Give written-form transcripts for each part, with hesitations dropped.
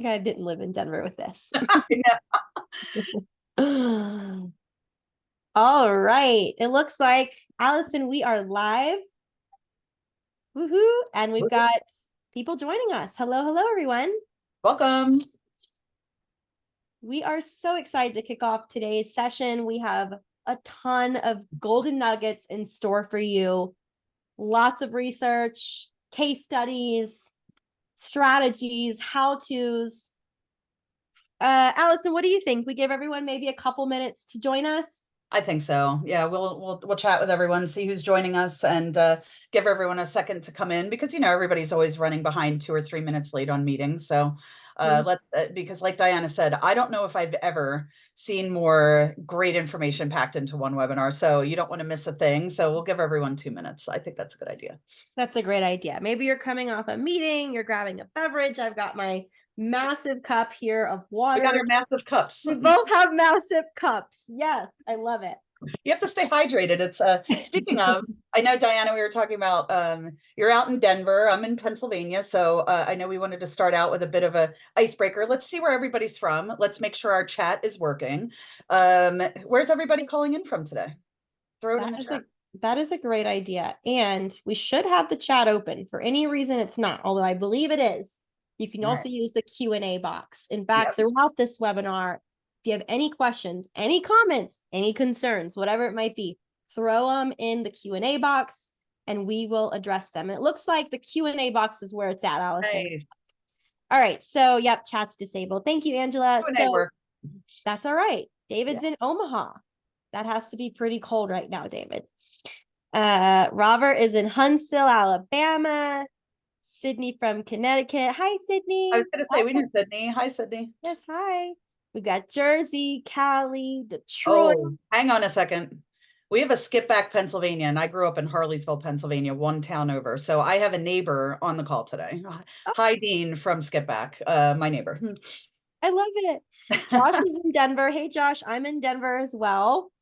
I didn't live in Denver with this. All right. It looks like, Allison, we are live. Woohoo. And we've got people joining us. Hello, hello, everyone. Welcome. We are so excited to kick off today's session. We have a ton of golden nuggets in store for you. Lots of research, case studies, strategies, how-tos. Allison, what do you think? We give everyone maybe a couple minutes to join us? I think so. Yeah, we'll chat with everyone, see who's joining us, and give everyone a second to come in because everybody's always running behind 2 or 3 minutes late on meetings. So because like Diana said, I don't know if I've ever seen more great information packed into one webinar. So you don't want to miss a thing. So we'll give everyone 2 minutes. I think that's a good idea. That's a great idea. Maybe you're coming off a meeting, you're grabbing a beverage. I've got my massive cup here of water. We got our massive cups. We both have massive cups. Yes, I love it. You have to stay hydrated. It's speaking of, I know Diana, we were talking about you're out in Denver. I'm in Pennsylvania, so I know we wanted to start out with a bit of a icebreaker. Let's see where everybody's from. Let's make sure our chat is working. Where's everybody calling in from today? Throw it in the chat. That is a great idea. And we should have the chat open. For any reason it's not, although I believe it is. You can also use the Q&A box. In fact, throughout this webinar, if you have any questions, any comments, any concerns, whatever it might be, throw them in the Q&A box and we will address them. And it looks like the Q&A box is where it's at, Allison. Nice. All right. So, yep, chat's disabled. Thank you, Angela. Q&A work. That's all right. David's in Omaha. That has to be pretty cold right now, David. Robert is in Huntsville, Alabama. Sydney from Connecticut. Hi, Sydney. I was going to say, we knew Sydney. Hi, Sydney. Yes, hi. We've got Jersey, Cali, Detroit. Oh, hang on a second. We have a skip back Pennsylvania, and I grew up in Harleysville, Pennsylvania, one town over. So I have a neighbor on the call today. Oh. Hi, Dean from Skip Back, my neighbor. I love it. Josh is in Denver. Hey, Josh, I'm in Denver as well.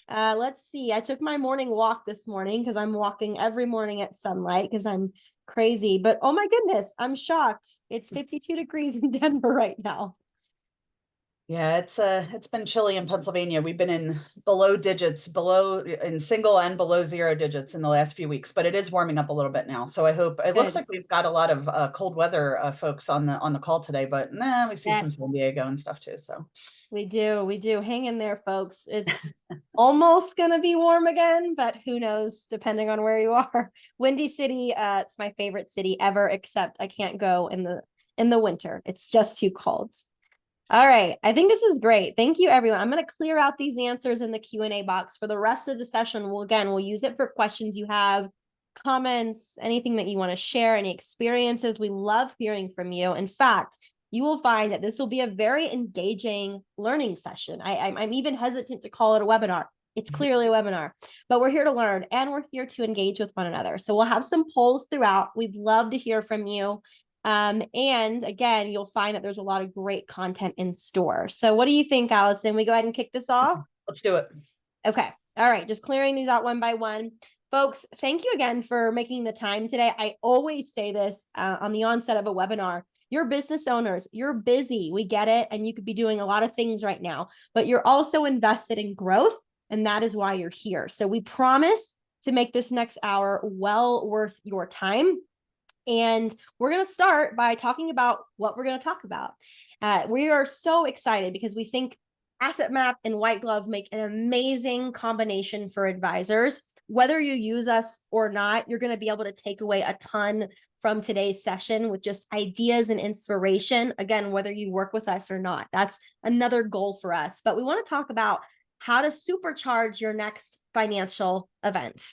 Let's see. I took my morning walk this morning because I'm walking every morning at sunlight because I'm crazy. But oh my goodness, I'm shocked. It's 52 degrees in Denver right now. Yeah, it's been chilly in Pennsylvania. We've been in below digits, in single and below 0 digits in the last few weeks, but it is warming up a little bit now. So I hope it looks like we've got a lot of cold weather folks on the call today, but we see some San Diego and stuff too. So we do. Hang in there, folks. It's almost gonna be warm again, but who knows, depending on where you are. Windy City, it's my favorite city ever, except I can't go in the winter. It's just too cold. All right. I think this is great. Thank you, everyone. I'm going to clear out these answers in the Q&A box for the rest of the session. We'll use it for questions you have, comments, anything that you want to share, any experiences. We love hearing from you. In fact, you will find that this will be a very engaging learning session. I'm even hesitant to call it a webinar. It's clearly a webinar, but we're here to learn and we're here to engage with one another. So we'll have some polls throughout. We'd love to hear from you. And again, you'll find that there's a lot of great content in store. So what do you think, Allison? We go ahead and kick this off? Let's do it. Okay. All right. Just clearing these out one by one. Folks, thank you again for making the time today. I always say this on the onset of a webinar. You're business owners. You're busy. We get it. And you could be doing a lot of things right now, but you're also invested in growth. And that is why you're here. So we promise to make this next hour well worth your time. And we're going to start by talking about what we're going to talk about. We are so excited because we think Asset Map and White Glove make an amazing combination for advisors. Whether you use us or not, you're going to be able to take away a ton from today's session with just ideas and inspiration. Again, whether you work with us or not, that's another goal for us. But we want to talk about how to supercharge your next financial event.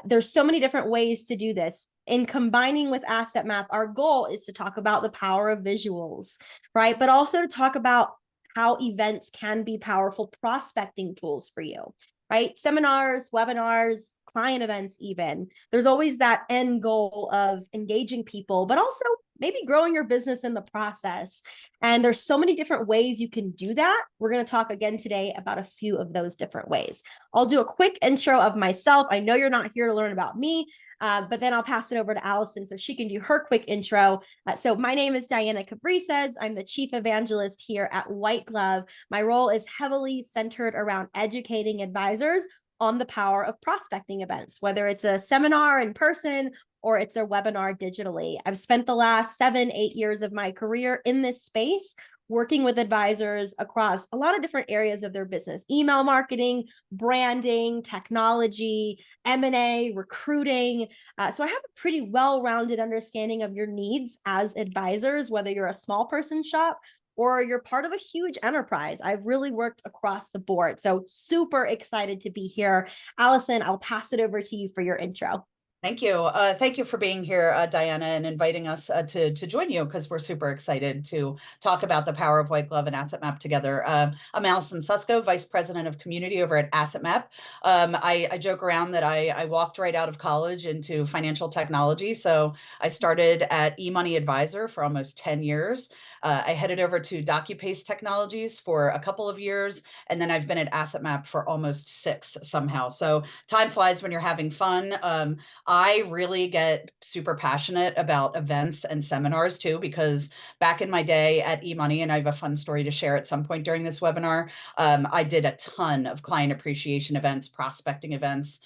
There's so many different ways to do this. In combining with Asset Map, our goal is to talk about the power of visuals, right? But also to talk about how events can be powerful prospecting tools for you, right? Seminars, webinars, client events even. There's always that end goal of engaging people, but also maybe growing your business in the process. And there's so many different ways you can do that. We're going to talk again today about a few of those different ways. I'll do a quick intro of myself. I know you're not here to learn about me, but then I'll pass it over to Allison so she can do her quick intro. So my name is Diana Cabrices. I'm the chief evangelist here at White Glove. My role is heavily centered around educating advisors on the power of prospecting events, whether it's a seminar in person or it's a webinar digitally. I've spent the last 7-8 years of my career in this space, working with advisors across a lot of different areas of their business: email marketing, branding, technology, M&A, recruiting. So I have a pretty well-rounded understanding of your needs as advisors, whether you're a small person shop or you're part of a huge enterprise. I've really worked across the board. So super excited to be here. Allison, I'll pass it over to you for your intro. Thank you. Thank you for being here, Diana, and inviting us to join you, because we're super excited to talk about the power of White Glove and Asset Map together. I'm Allison Susko, Vice President of Community over at Asset Map. I joke around that I walked right out of college into financial technology. So I started at eMoney Advisor for almost 10 years. I headed over to DocuPace Technologies for a couple of years, and then I've been at Asset Map for almost 6 somehow. So time flies when you're having fun. I really get super passionate about events and seminars too, because back in my day at eMoney, and I have a fun story to share at some point during this webinar, I did a ton of client appreciation events, prospecting events,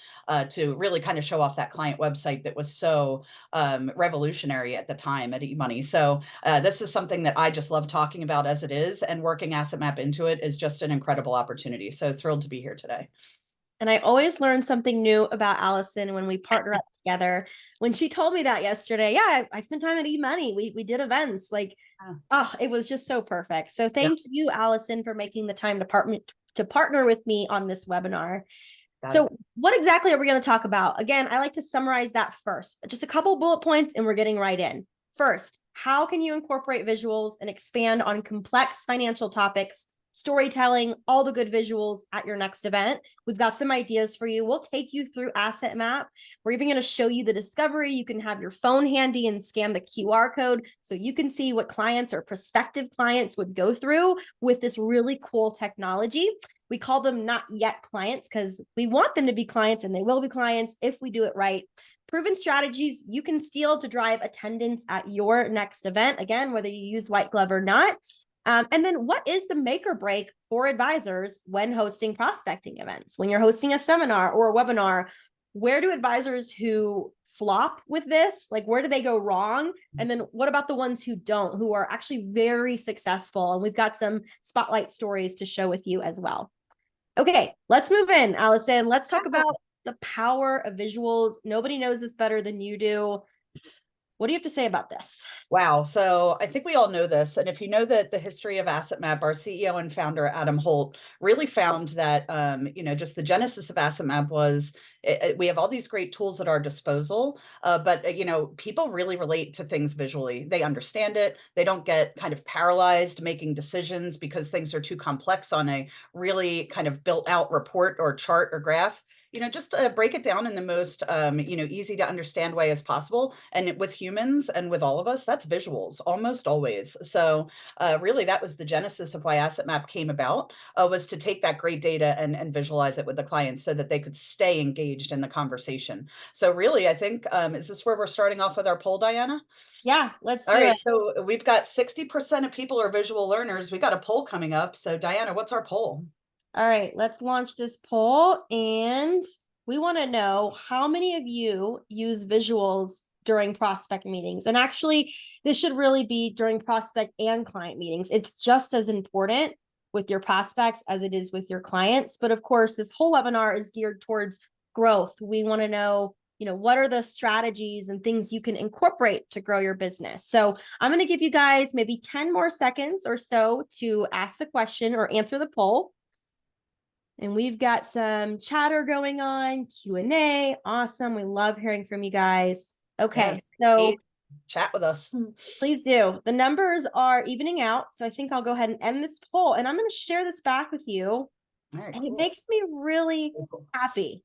to really kind of show off that client website that was so revolutionary at the time at eMoney. So this is something that I just love talking about as it is, and working Asset Map into it is just an incredible opportunity. So thrilled to be here today. And I always learn something new about Allison when we partner up together. When she told me that yesterday, yeah, I spent time at eMoney. We did events. Like, oh, it was just so perfect. So thank you, Allison, for making the time to partner with me on this webinar. So what exactly are we going to talk about? Again, I like to summarize that first. Just a couple bullet points and we're getting right in. First, how can you incorporate visuals and expand on complex financial topics, storytelling, all the good visuals at your next event? We've got some ideas for you. We'll take you through Asset Map. We're even going to show you the discovery. You can have your phone handy and scan the QR code so you can see what clients or prospective clients would go through with this really cool technology. We call them not yet clients because we want them to be clients, and they will be clients if we do it right. Proven strategies you can steal to drive attendance at your next event. Again, whether you use White Glove or not. And then what is the make or break for advisors when hosting prospecting events? When you're hosting a seminar or a webinar, where do advisors who flop with this, like where do they go wrong? And then what about the ones who don't, who are actually very successful? And we've got some spotlight stories to show with you as well. Okay, let's move in, Allison. Let's talk about the power of visuals. Nobody knows this better than you do. What do you have to say about this? Wow. So I think we all know this. And if you know that the history of Asset Map, our CEO and founder, Adam Holt, really found that, just the genesis of Asset Map was we have all these great tools at our disposal, but, people really relate to things visually. They understand it. They don't get kind of paralyzed making decisions because things are too complex on a really kind of built out report or chart or graph. Just break it down in the most, easy to understand way as possible. And with humans and with all of us, that's visuals almost always. So really, that was the genesis of why Asset Map came about, was to take that great data and visualize it with the clients so that they could stay engaged in the conversation. So really, I think, is this where we're starting off with our poll, Diana? Yeah, let's All do right, it. so we've got 60% of people are visual learners. We got a poll coming up. So Diana, what's our poll? All right, let's launch this poll. And we want to know how many of you use visuals during prospect meetings. And actually, this should really be during prospect and client meetings. It's just as important with your prospects as it is with your clients. But of course, this whole webinar is geared towards growth. We want to know, what are the strategies and things you can incorporate to grow your business? So I'm going to give you guys maybe 10 more seconds or so to ask the question or answer the poll. And we've got some chatter going on, Q&A. Awesome. We love hearing from you guys. Okay, so chat with us. Please do. The numbers are evening out. So I think I'll go ahead and end this poll. And I'm going to share this back with you. All right, and cool. It makes me really happy.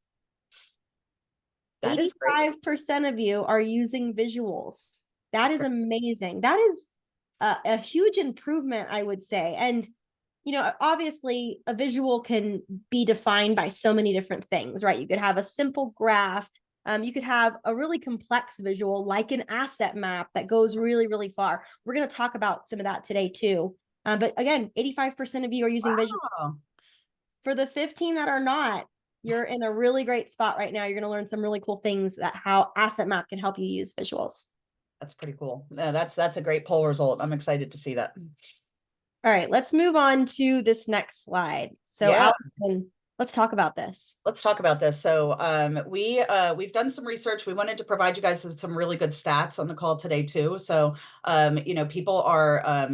That is 85% of you are using visuals. That is amazing. That is a huge improvement, I would say. And obviously a visual can be defined by so many different things, right? You could have a simple graph. You could have a really complex visual like an asset map that goes really, really far. We're going to talk about some of that today too. But again, 85% of you are using visuals. Wow. For the 15 that are not, you're in a really great spot right now. You're going to learn some really cool things that how asset map can help you use visuals. That's pretty cool. Yeah, that's a great poll result. I'm excited to see that. All right, let's move on to this next slide. So Yeah. Allison, let's talk about this. Let's talk about this. So we've done some research. We wanted to provide you guys with some really good stats on the call today too. So people are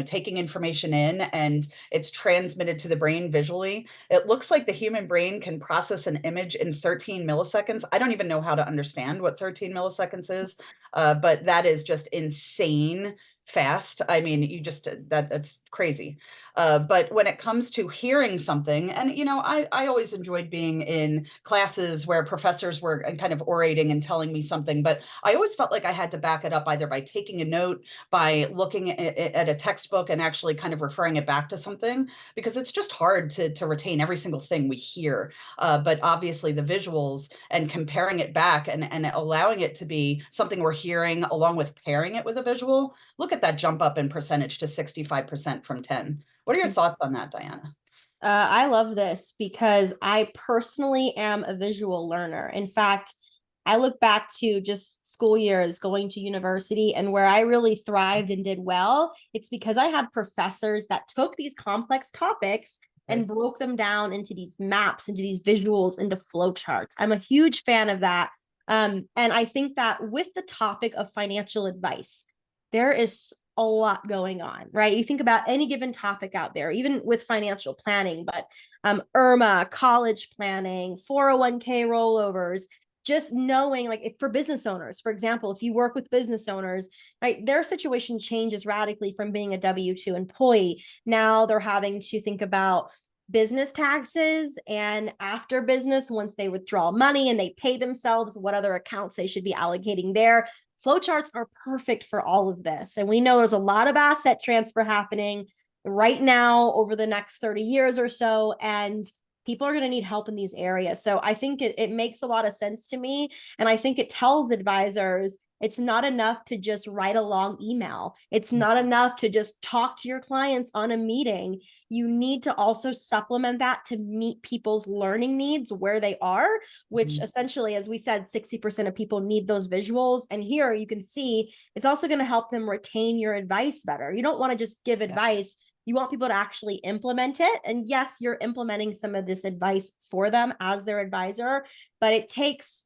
taking information in and it's transmitted to the brain visually. It looks like the human brain can process an image in 13 milliseconds. I don't even know how to understand what 13 milliseconds is, but that is just insane fast. I mean, that's crazy. But when it comes to hearing something, and I always enjoyed being in classes where professors were kind of orating and telling me something, but I always felt like I had to back it up either by taking a note, by looking at a textbook and actually kind of referring it back to something, because it's just hard to retain every single thing we hear. But obviously the visuals and comparing it back and allowing it to be something we're hearing along with pairing it with a visual, look at that jump up in percentage to 65% from 10. What are your thoughts on that, Diana? I love this because I personally am a visual learner. In fact, I look back to just school years going to university and where I really thrived and did well. It's because I had professors that took these complex topics and broke them down into these maps, into these visuals, into flowcharts. I'm a huge fan of that. And I think that with the topic of financial advice, there is a lot going on, right? You think about any given topic out there, even with financial planning, but IRMA, college planning, 401k rollovers, just knowing like if for business owners, for example, if you work with business owners, right, their situation changes radically from being a W-2 employee. Now they're having to think about business taxes and after business, once they withdraw money and they pay themselves, what other accounts they should be allocating there. Flowcharts are perfect for all of this. And we know there's a lot of asset transfer happening right now over the next 30 years or so. And people are going to need help in these areas. So I think it makes a lot of sense to me. And I think it tells advisors it's not enough to just write a long email. It's not enough to just talk to your clients on a meeting. You need to also supplement that to meet people's learning needs where they are, which essentially, as we said, 60% of people need those visuals. And here you can see it's also going to help them retain your advice better. You don't want to just give advice. You want people to actually implement it. And yes, you're implementing some of this advice for them as their advisor, but it takes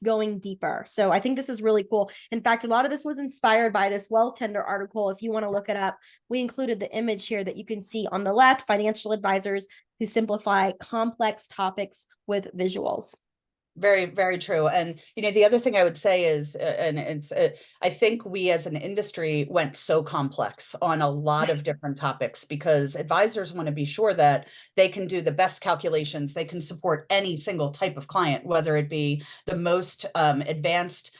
going deeper. So I think this is really cool. In fact, a lot of this was inspired by this Wealth Tender article. If you want to look it up, we included the image here that you can see on the left, financial advisors who simplify complex topics with visuals. Very, very true. And the other thing I would say is, and it's, I think we as an industry went so complex on a lot of different topics because advisors want to be sure that they can do the best calculations. They can support any single type of client, whether it be the most advanced,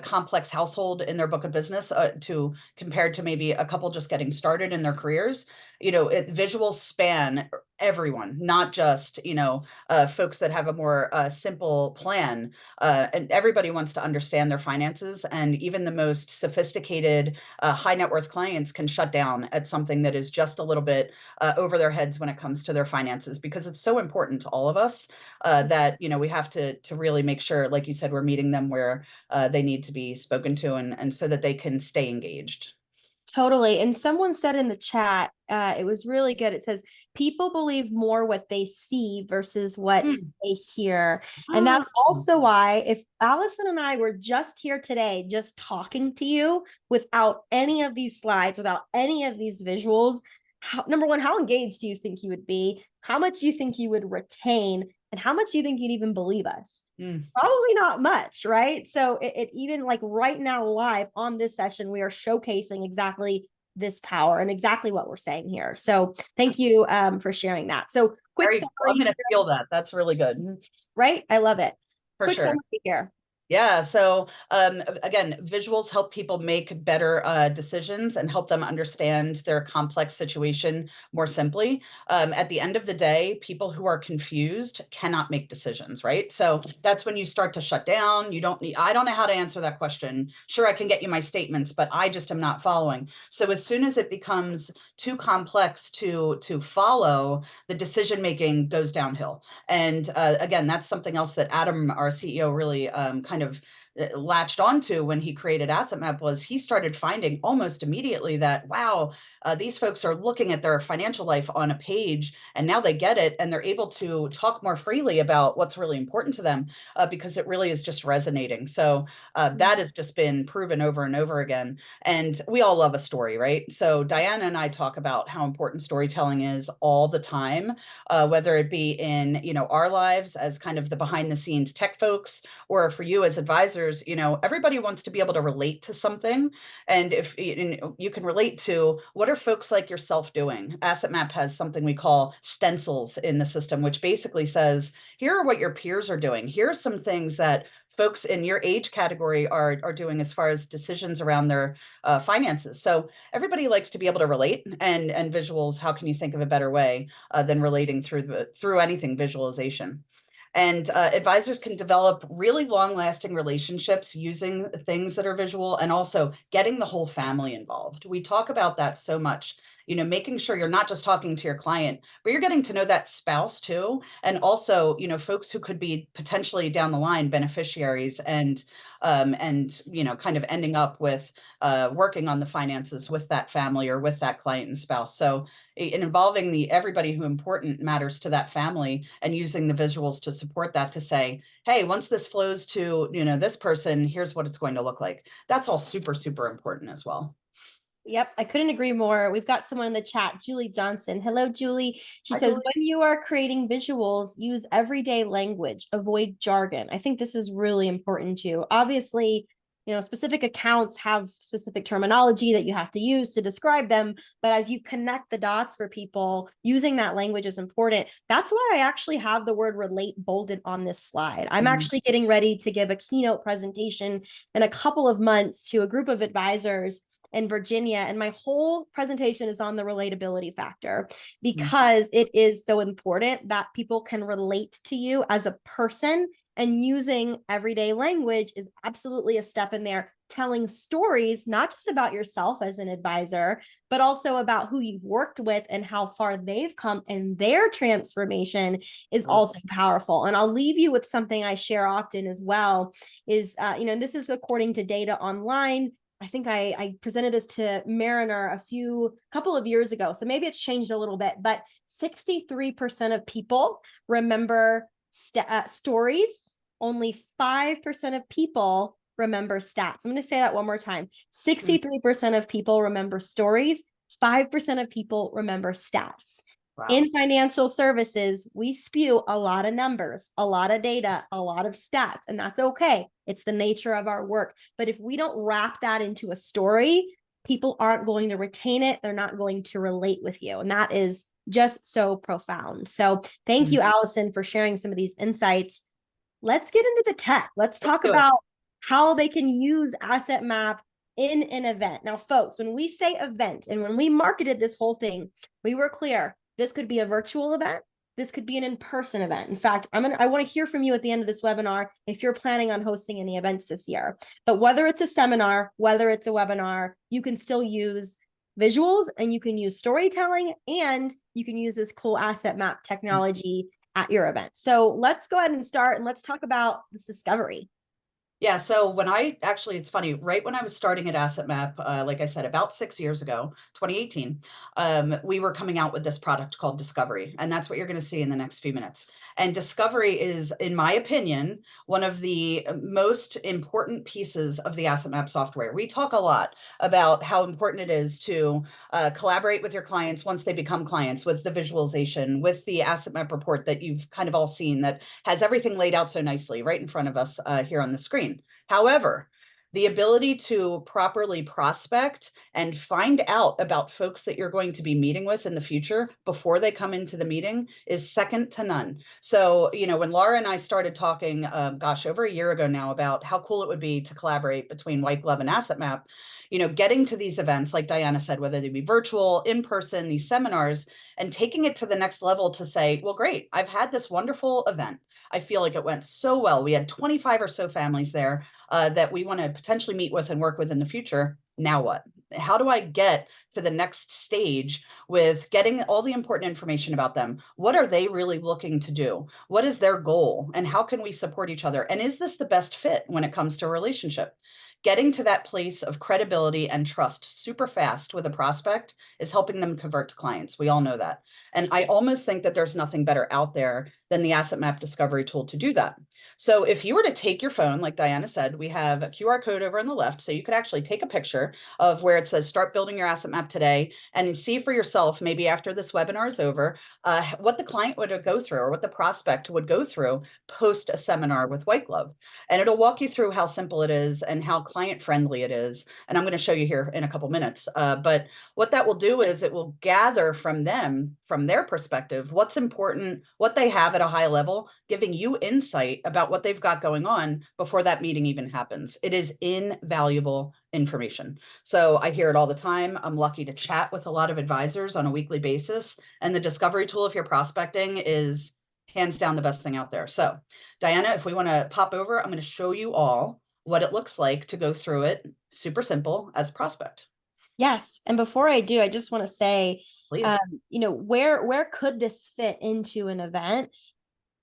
complex household in their book of business to compared to maybe a couple just getting started in their careers. Visuals span everyone, not just folks that have a more simple plan. And everybody wants to understand their finances, and even the most sophisticated high net worth clients can shut down at something that is just a little bit over their heads when it comes to their finances, because it's so important to all of us that we have to really make sure, like you said, we're meeting them where they need to be spoken to, and so that they can stay engaged. Totally. And someone said in the chat, it was really good. It says, people believe more what they see versus what they hear. And that's also why if Allison and I were just here today, just talking to you without any of these slides, without any of these visuals, number one, how engaged do you think you would be? How much do you think you would retain? And how much do you think you'd even believe us? Probably not much, right? So it even like right now live on this session, we are showcasing exactly this power and exactly what we're saying here. So thank you for sharing that. So quick summary. I'm going to feel that. That's really good. Right? I love it. For Quick sure. summary here. Yeah. So again, visuals help people make better decisions and help them understand their complex situation more simply. At the end of the day, people who are confused cannot make decisions, right? So that's when you start to shut down. You don't need, I don't know how to answer that question. Sure, I can get you my statements, but I just am not following. So as soon as it becomes too complex to follow, the decision making goes downhill. And again, that's something else that Adam, our CEO, really kind of latched onto when he created Asset Map was he started finding almost immediately that, wow, these folks are looking at their financial life on a page and now they get it and they're able to talk more freely about what's really important to them because it really is just resonating. So that has just been proven over and over again. And we all love a story, right? So Diana and I talk about how important storytelling is all the time, whether it be in, our lives as kind of the behind the scenes tech folks, or for you as advisors, everybody wants to be able to relate to something. And if you can relate to what are folks like yourself doing? Asset Map has something we call stencils in the system, which basically says, here are what your peers are doing. Here are some things that folks in your age category are doing as far as decisions around their finances. So everybody likes to be able to relate, and visuals. How can you think of a better way than relating through anything visualization? And advisors can develop really long lasting relationships using things that are visual and also getting the whole family involved. We talk about that so much, making sure you're not just talking to your client, but you're getting to know that spouse too. And also, folks who could be potentially down the line beneficiaries and kind of ending up with working on the finances with that family or with that client and spouse. So involving everybody who important matters to that family and using the visuals to support that to say, hey, once this flows to, this person, here's what it's going to look like. That's all super, super important as well. Yep, I couldn't agree more. We've got someone in the chat, Julie Johnson. Hello, Julie. She Hi, says, Julie. when you are creating visuals, use everyday language, avoid jargon. I think this is really important too. Obviously, specific accounts have specific terminology that you have to use to describe them. But as you connect the dots for people, using that language is important. That's why I actually have the word relate bolded on this slide. I'm actually getting ready to give a keynote presentation in a couple of months to a group of advisors in Virginia. And my whole presentation is on the relatability factor because it is so important that people can relate to you as a person. And using everyday language is absolutely a step in there. Telling stories, not just about yourself as an advisor, but also about who you've worked with and how far they've come and their transformation is also powerful. And I'll leave you with something I share often as well is, this is according to data online. I think I presented this to Mariner a couple of years ago. So maybe it's changed a little bit, but 63% of people remember stories. Only 5% of people remember stats. I'm going to say that one more time. 63% of people remember stories. 5% of people remember stats. Wow. In financial services, we spew a lot of numbers, a lot of data, a lot of stats, and that's okay. It's the nature of our work. But if we don't wrap that into a story, people aren't going to retain it. They're not going to relate with you. And that is just so profound. So thank you, Allison, for sharing some of these insights. Let's get into the tech. Let's talk about how they can use Asset Map in an event. Now, folks, when we say event and when we marketed this whole thing, we were clear. This could be a virtual event. This could be an in-person event. In fact, I want to hear from you at the end of this webinar if you're planning on hosting any events this year. But whether it's a seminar, whether it's a webinar, you can still use visuals and you can use storytelling and you can use this cool Asset Map technology at your event. So let's go ahead and start and let's talk about this discovery. Yeah, so it's funny, right when I was starting at Asset Map, like I said, about 6 years ago, 2018, we were coming out with this product called Discovery, and that's what you're going to see in the next few minutes. And Discovery is, in my opinion, one of the most important pieces of the Asset Map software. We talk a lot about how important it is to collaborate with your clients once they become clients, with the visualization, with the Asset Map report that you've kind of all seen that has everything laid out so nicely right in front of us here on the screen. However, The ability to properly prospect and find out about folks that you're going to be meeting with in the future before they come into the meeting is second to none. So, when Laura and I started talking, gosh, over a year ago now, about how cool it would be to collaborate between White Glove and Asset Map, getting to these events, like Diana said, whether they be virtual, in person, these seminars, and taking it to the next level to say, well, great, I've had this wonderful event. I feel like it went so well. We had 25 or so families there that we want to potentially meet with and work with in the future. Now what? How do I get to the next stage with getting all the important information about them? What are they really looking to do? What is their goal? And how can we support each other? And is this the best fit when it comes to a relationship? Getting to that place of credibility and trust super fast with a prospect is helping them convert to clients. We all know that. And I almost think that there's nothing better out there than the Asset Map Discovery tool to do that. So if you were to take your phone, like Diana said, we have a QR code over on the left. So you could actually take a picture of where it says start building your asset map today and see for yourself, maybe after this webinar is over, what the client would go through or what the prospect would go through post a seminar with White Glove. And it'll walk you through how simple it is and how client friendly it is. And I'm going to show you here in a couple minutes. But what that will do is it will gather from them, from their perspective, what's important, what they have at a high level, giving you insight about what they've got going on before that meeting even happens. It is invaluable information. So I hear it all the time. I'm lucky to chat with a lot of advisors on a weekly basis. And the discovery tool, if you're prospecting, is hands down the best thing out there. So Diana, if we want to pop over, I'm going to show you all what it looks like to go through it. Super simple as a prospect. Yes. And before I do, I just want to say, Please. where could this fit into an event?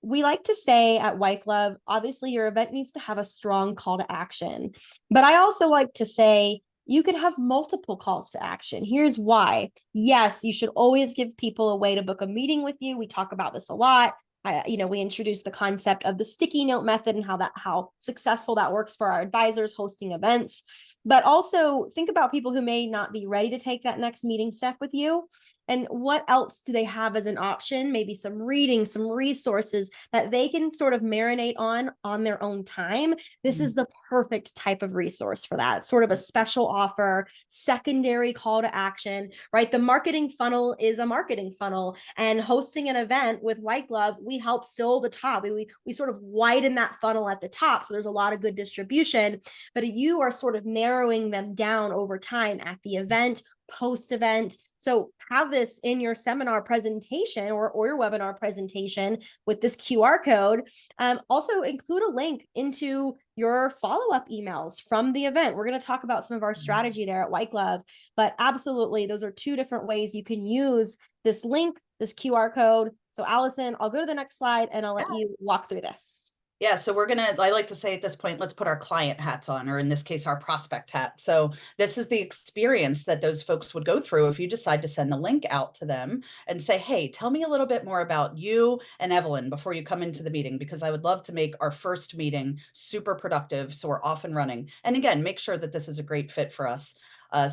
We like to say at White Glove, obviously your event needs to have a strong call to action. But I also like to say you could have multiple calls to action. Here's why. Yes, you should always give people a way to book a meeting with you. We talk about this a lot. We introduced the concept of the sticky note method and how successful that works for our advisors hosting events. But also think about people who may not be ready to take that next meeting step with you. And what else do they have as an option? Maybe some reading, some resources that they can sort of marinate on their own time. This is the perfect type of resource for that. It's sort of a special offer, secondary call to action, right? The marketing funnel is a marketing funnel, and hosting an event with White Glove, we help fill the top. We sort of widen that funnel at the top. So there's a lot of good distribution, but you are sort of narrowing them down over time at the event, post-event. So have this in your seminar presentation or your webinar presentation with this QR code. Also include a link into your follow-up emails from the event. We're going to talk about some of our strategy there at White Glove, but absolutely, those are two different ways you can use this link, this QR code. So Allison, I'll go to the next slide and I'll let you walk through this. Yeah, so I like to say at this point, let's put our client hats on, or in this case, our prospect hat. So this is the experience that those folks would go through if you decide to send the link out to them and say, hey, tell me a little bit more about you and Evelyn before you come into the meeting, because I would love to make our first meeting super productive so we're off and running. And again, make sure that this is a great fit for us.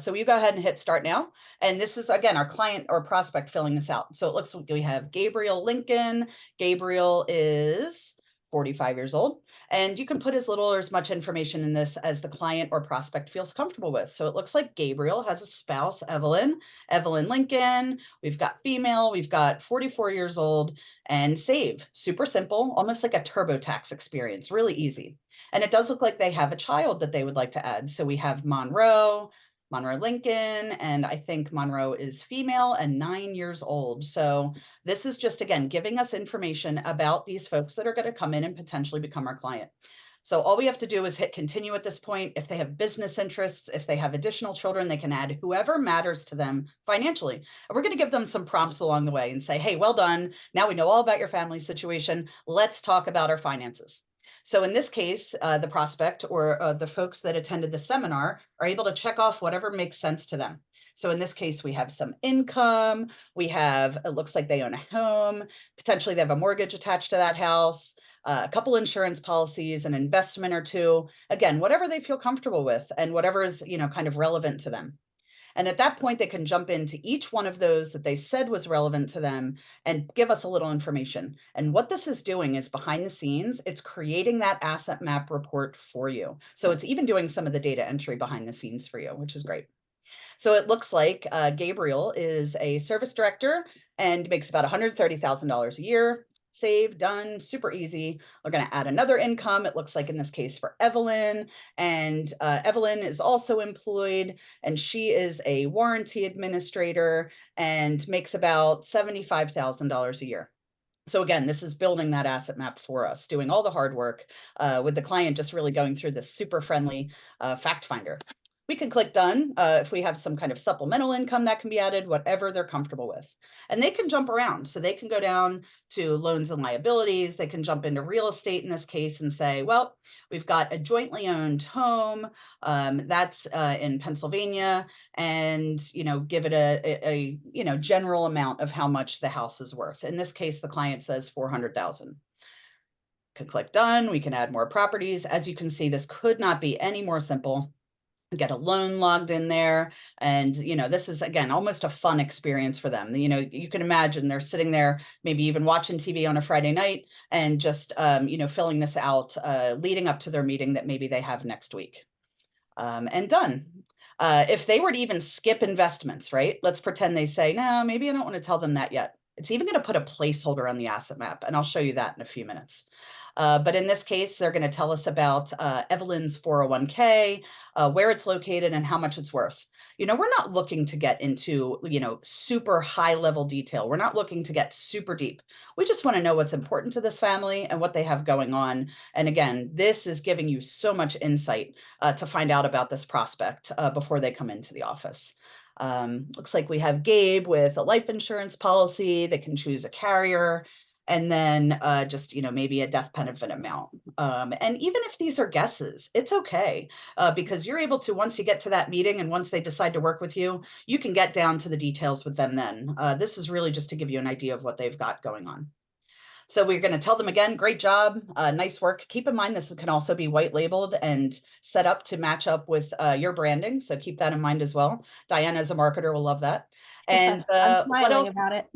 So you go ahead and hit start now. And this is, again, our client or prospect filling this out. So it looks like we have Gabriel Lincoln. Gabriel is 45 years old. And you can put as little or as much information in this as the client or prospect feels comfortable with. So it looks like Gabriel has a spouse, Evelyn Lincoln. We've got female, we've got 44 years old, and save. Super simple, almost like a TurboTax experience, really easy. And it does look like they have a child that they would like to add. So we have Monroe Lincoln, and I think Monroe is female and 9 years old. So this is just, again, giving us information about these folks that are going to come in and potentially become our client. So all we have to do is hit continue at this point. If they have business interests, if they have additional children, they can add whoever matters to them financially. And we're going to give them some prompts along the way and say, hey, well done. Now we know all about your family situation. Let's talk about our finances. So in this case, the prospect or the folks that attended the seminar are able to check off whatever makes sense to them. So in this case, we have some income. We have, it looks like they own a home. Potentially they have a mortgage attached to that house, a couple insurance policies, an investment or two. Again, whatever they feel comfortable with and whatever is, kind of relevant to them. And at that point, they can jump into each one of those that they said was relevant to them and give us a little information. And what this is doing is behind the scenes, it's creating that asset map report for you. So it's even doing some of the data entry behind the scenes for you, which is great. So it looks like Gabriel is a service director and makes about $130,000 a year. Save, done, super easy. We're going to add another income. It looks like in this case for Evelyn. And Evelyn is also employed, and she is a warranty administrator and makes about $75,000 a year. So again, this is building that asset map for us, doing all the hard work with the client just really going through this super friendly fact finder. We can click done if we have some kind of supplemental income that can be added, whatever they're comfortable with. And they can jump around. So they can go down to loans and liabilities. They can jump into real estate in this case and say, well, we've got a jointly owned home that's in Pennsylvania, and give it a general amount of how much the house is worth. In this case, the client says 400,000. Could click done. We can add more properties. As you can see, this could not be any more simple. Get a loan logged in there, and this is again almost a fun experience for them. You can imagine they're sitting there maybe even watching TV on a Friday night and just filling this out leading up to their meeting that maybe they have next week. And done. If they were to even skip investments, right? Let's pretend they say, no, maybe I don't want to tell them that yet. It's even going to put a placeholder on the asset map, and I'll show you that in a few minutes. But in this case, they're going to tell us about Evelyn's 401k, where it's located, and how much it's worth. We're not looking to get into, super high level detail. We're not looking to get super deep. We just want to know what's important to this family and what they have going on. And again, this is giving you so much insight to find out about this prospect before they come into the office. Looks like we have Gabe with a life insurance policy. They can choose a carrier, and then just maybe a death benefit amount. And even if these are guesses, it's okay, because you're able to, once you get to that meeting and once they decide to work with you, you can get down to the details with them then. This is really just to give you an idea of what they've got going on. So we're going to tell them again, great job, nice work. Keep in mind, this can also be white labeled and set up to match up with your branding. So keep that in mind as well. Diana, as a marketer, will love that. And I'm smiling about it.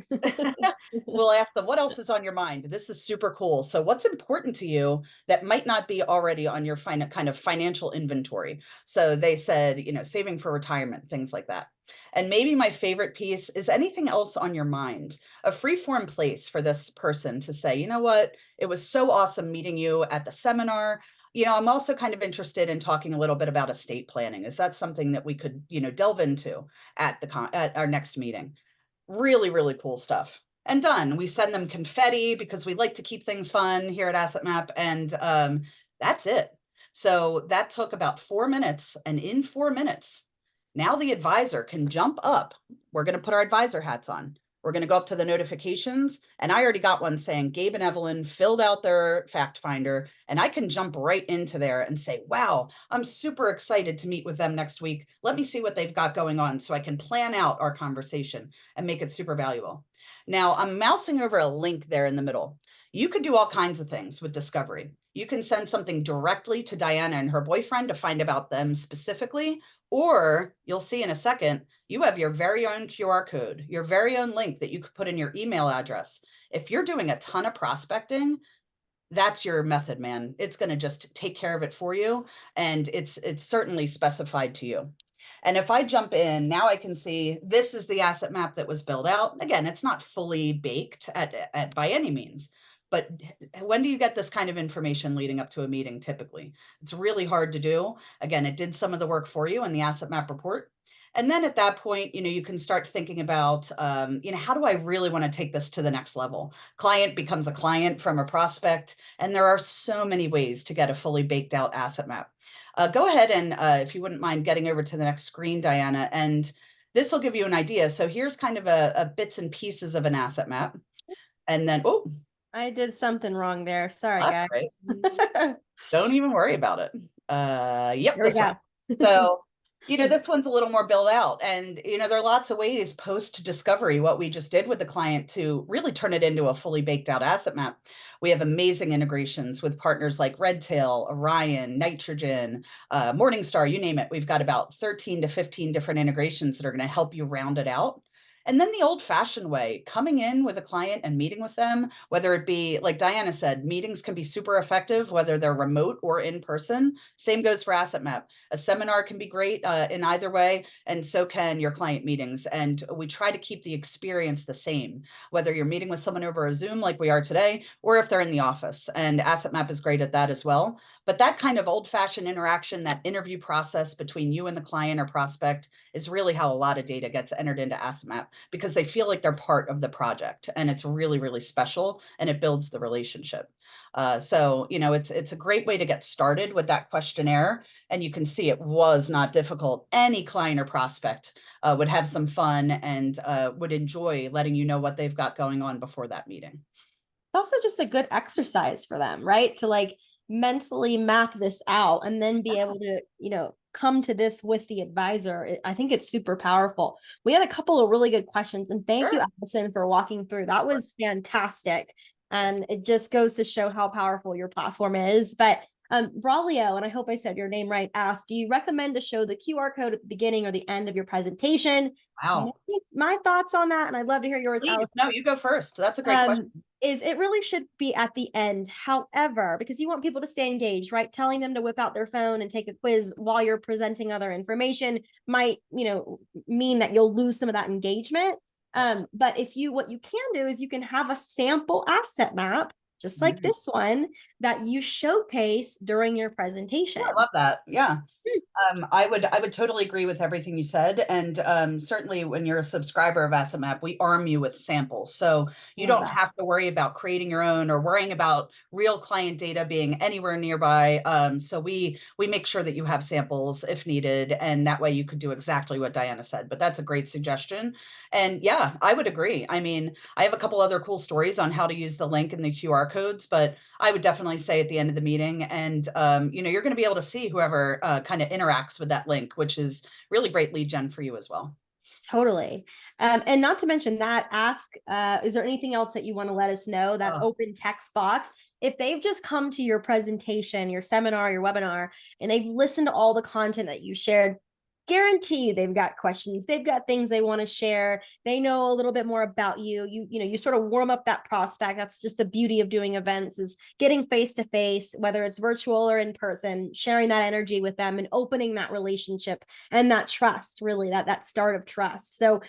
we'll ask them, what else is on your mind? This is super cool. So what's important to you that might not be already on your kind of financial inventory? So they said, saving for retirement, things like that. And maybe my favorite piece is anything else on your mind, a free form place for this person to say, you know what, it was so awesome meeting you at the seminar. I'm also kind of interested in talking a little bit about estate planning. Is that something that we could, delve into at our next meeting? Really, really cool stuff. And done. We send them confetti because we like to keep things fun here at Asset Map. And that's it. So that took about 4 minutes. And in 4 minutes, now the advisor can jump up. We're going to put our advisor hats on. We're going to go up to the notifications. And I already got one saying Gabe and Evelyn filled out their fact finder. And I can jump right into there and say, wow, I'm super excited to meet with them next week. Let me see what they've got going on so I can plan out our conversation and make it super valuable. Now I'm mousing over a link there in the middle. You could do all kinds of things with Discovery. You can send something directly to Diana and her boyfriend to find about them specifically, or you'll see in a second, you have your very own QR code, your very own link that you could put in your email address. If you're doing a ton of prospecting, that's your method, man. It's going to just take care of it for you. And it's certainly specified to you. And if I jump in, now I can see this is the asset map that was built out. Again, it's not fully baked at by any means. But when do you get this kind of information leading up to a meeting typically? It's really hard to do. Again, it did some of the work for you in the asset map report. And then at that point, you can start thinking about, how do I really want to take this to the next level? Client becomes a client from a prospect. And there are so many ways to get a fully baked out asset map. Go ahead and if you wouldn't mind getting over to the next screen, Diana, and this will give you an idea. So here's kind of a bits and pieces of an asset map. And then, oh, I did something wrong there. Sorry, that's guys. right. Don't even worry about it. Yep, There we this one. go. So This one's a little more built out. And, there are lots of ways post discovery, what we just did with the client to really turn it into a fully baked out asset map. We have amazing integrations with partners like Redtail, Orion, Nitrogen, Morningstar, you name it. We've got about 13 to 15 different integrations that are going to help you round it out. And then the old fashioned way, coming in with a client and meeting with them, whether it be, like Diana said, meetings can be super effective, whether they're remote or in person. Same goes for Asset Map. A seminar can be great in either way, and so can your client meetings. And we try to keep the experience the same, whether you're meeting with someone over a Zoom like we are today, or if they're in the office. And Asset Map is great at that as well. But that kind of old-fashioned interaction, that interview process between you and the client or prospect, is really how a lot of data gets entered into Asset Map, because they feel like they're part of the project, and it's really, really special, and it builds the relationship. So, it's a great way to get started with that questionnaire. And you can see it was not difficult. Any client or prospect would have some fun and would enjoy letting you know what they've got going on before that meeting. Also just a good exercise for them, right? To like mentally map this out and then be able to, come to this with the advisor. I think it's super powerful. We had a couple of really good questions, and thank you, Sure. Allison, for walking through. That was fantastic. And it just goes to show how powerful your platform is. But Braulio, and I hope I said your name right, asked, do you recommend to show the QR code at the beginning or the end of your presentation? Wow. My thoughts on that, and I'd love to hear yours, Please, Allison. no, you go first. That's a great question. Is it really should be at the end. However, because you want people to stay engaged, right? Telling them to whip out their phone and take a quiz while you're presenting other information might, mean that you'll lose some of that engagement. But what you can do is you can have a sample asset map, just like this one, that you showcase during your presentation. I love that. Yeah. I would totally agree with everything you said. And certainly when you're a subscriber of Asset Map, we arm you with samples. So you Love don't that. have to worry about creating your own or worrying about real client data being anywhere nearby. So we make sure that you have samples if needed. And that way you could do exactly what Diana said. But that's a great suggestion. And yeah, I would agree. I mean, I have a couple other cool stories on how to use the link and the QR codes, but I would definitely say at the end of the meeting, and you're going to be able to see whoever kind of interacts with that link, which is really great lead gen for you as well. Totally. And not to mention that, ask, is there anything else that you want to let us know? That open text box. If they've just come to your presentation, your seminar, your webinar, and they've listened to all the content that you shared, guarantee they've got questions. They've got things they want to share. They know a little bit more about you. You sort of warm up that prospect. That's just the beauty of doing events, is getting face to face, whether it's virtual or in person, sharing that energy with them and opening that relationship and that trust, really that start of trust. So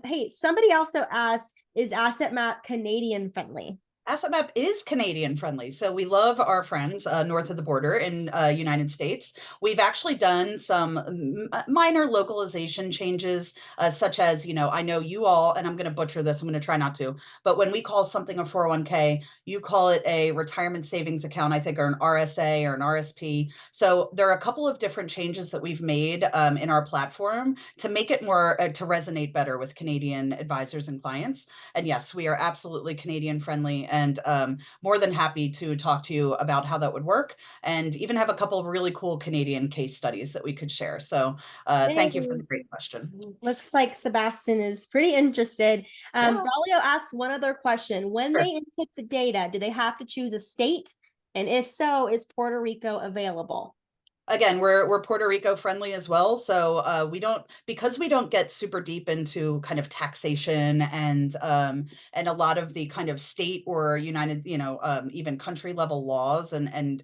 hey, somebody also asked, is Asset Map Canadian friendly? Asset Map is Canadian friendly. So we love our friends north of the border in United States. We've actually done some minor localization changes, such as, I know you all, and I'm going to butcher this, I'm going to try not to, but when we call something a 401k, you call it a retirement savings account, I think, or an RSA or an RSP. So there are a couple of different changes that we've made in our platform to make it more, to resonate better with Canadian advisors and clients. And yes, we are absolutely Canadian friendly, and more than happy to talk to you about how that would work, and even have a couple of really cool Canadian case studies that we could share. So thank you for the great question. Looks like Sebastian is pretty interested. Yeah, Braulio asks one other question. When sure. they input the data, do they have to choose a state? And if so, is Puerto Rico available? Again, we're Puerto Rico friendly as well. So because we don't get super deep into kind of taxation and a lot of the kind of state or United, even country level laws and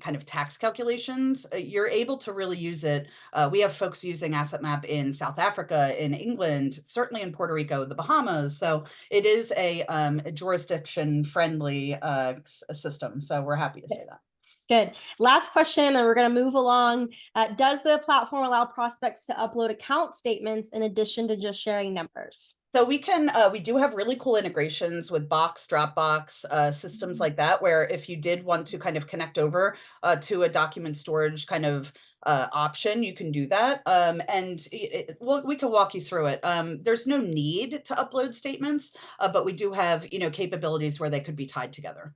kind of tax calculations, you're able to really use it. We have folks using Asset Map in South Africa, in England, certainly in Puerto Rico, the Bahamas. So it is a jurisdiction friendly system. So we're happy to say that. Good. Last question, and we're going to move along. Does the platform allow prospects to upload account statements in addition to just sharing numbers? So we do have really cool integrations with Box, Dropbox, systems like that, where if you did want to kind of connect over to a document storage kind of option, you can do that. And we can walk you through it. There's no need to upload statements, but we do have, capabilities where they could be tied together.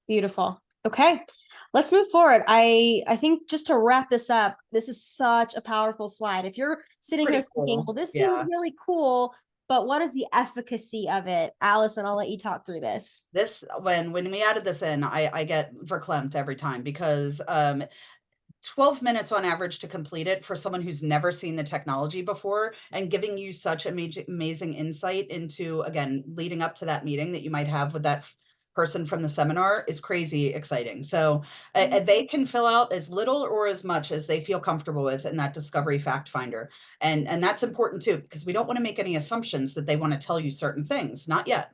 Beautiful. Okay. Let's move forward. I think just to wrap this up, this is such a powerful slide. If you're sitting Pretty here thinking, cool. well, this seems Yeah. really cool, but what is the efficacy of it? Allison, I'll let you talk through this. This when we added this in, I get verklempt every time because 12 minutes on average to complete it for someone who's never seen the technology before, and giving you such amazing insight into, again, leading up to that meeting that you might have with that person from the seminar is crazy exciting. So they can fill out as little or as much as they feel comfortable with in that discovery fact finder. And that's important too, because we don't want to make any assumptions that they want to tell you certain things, not yet.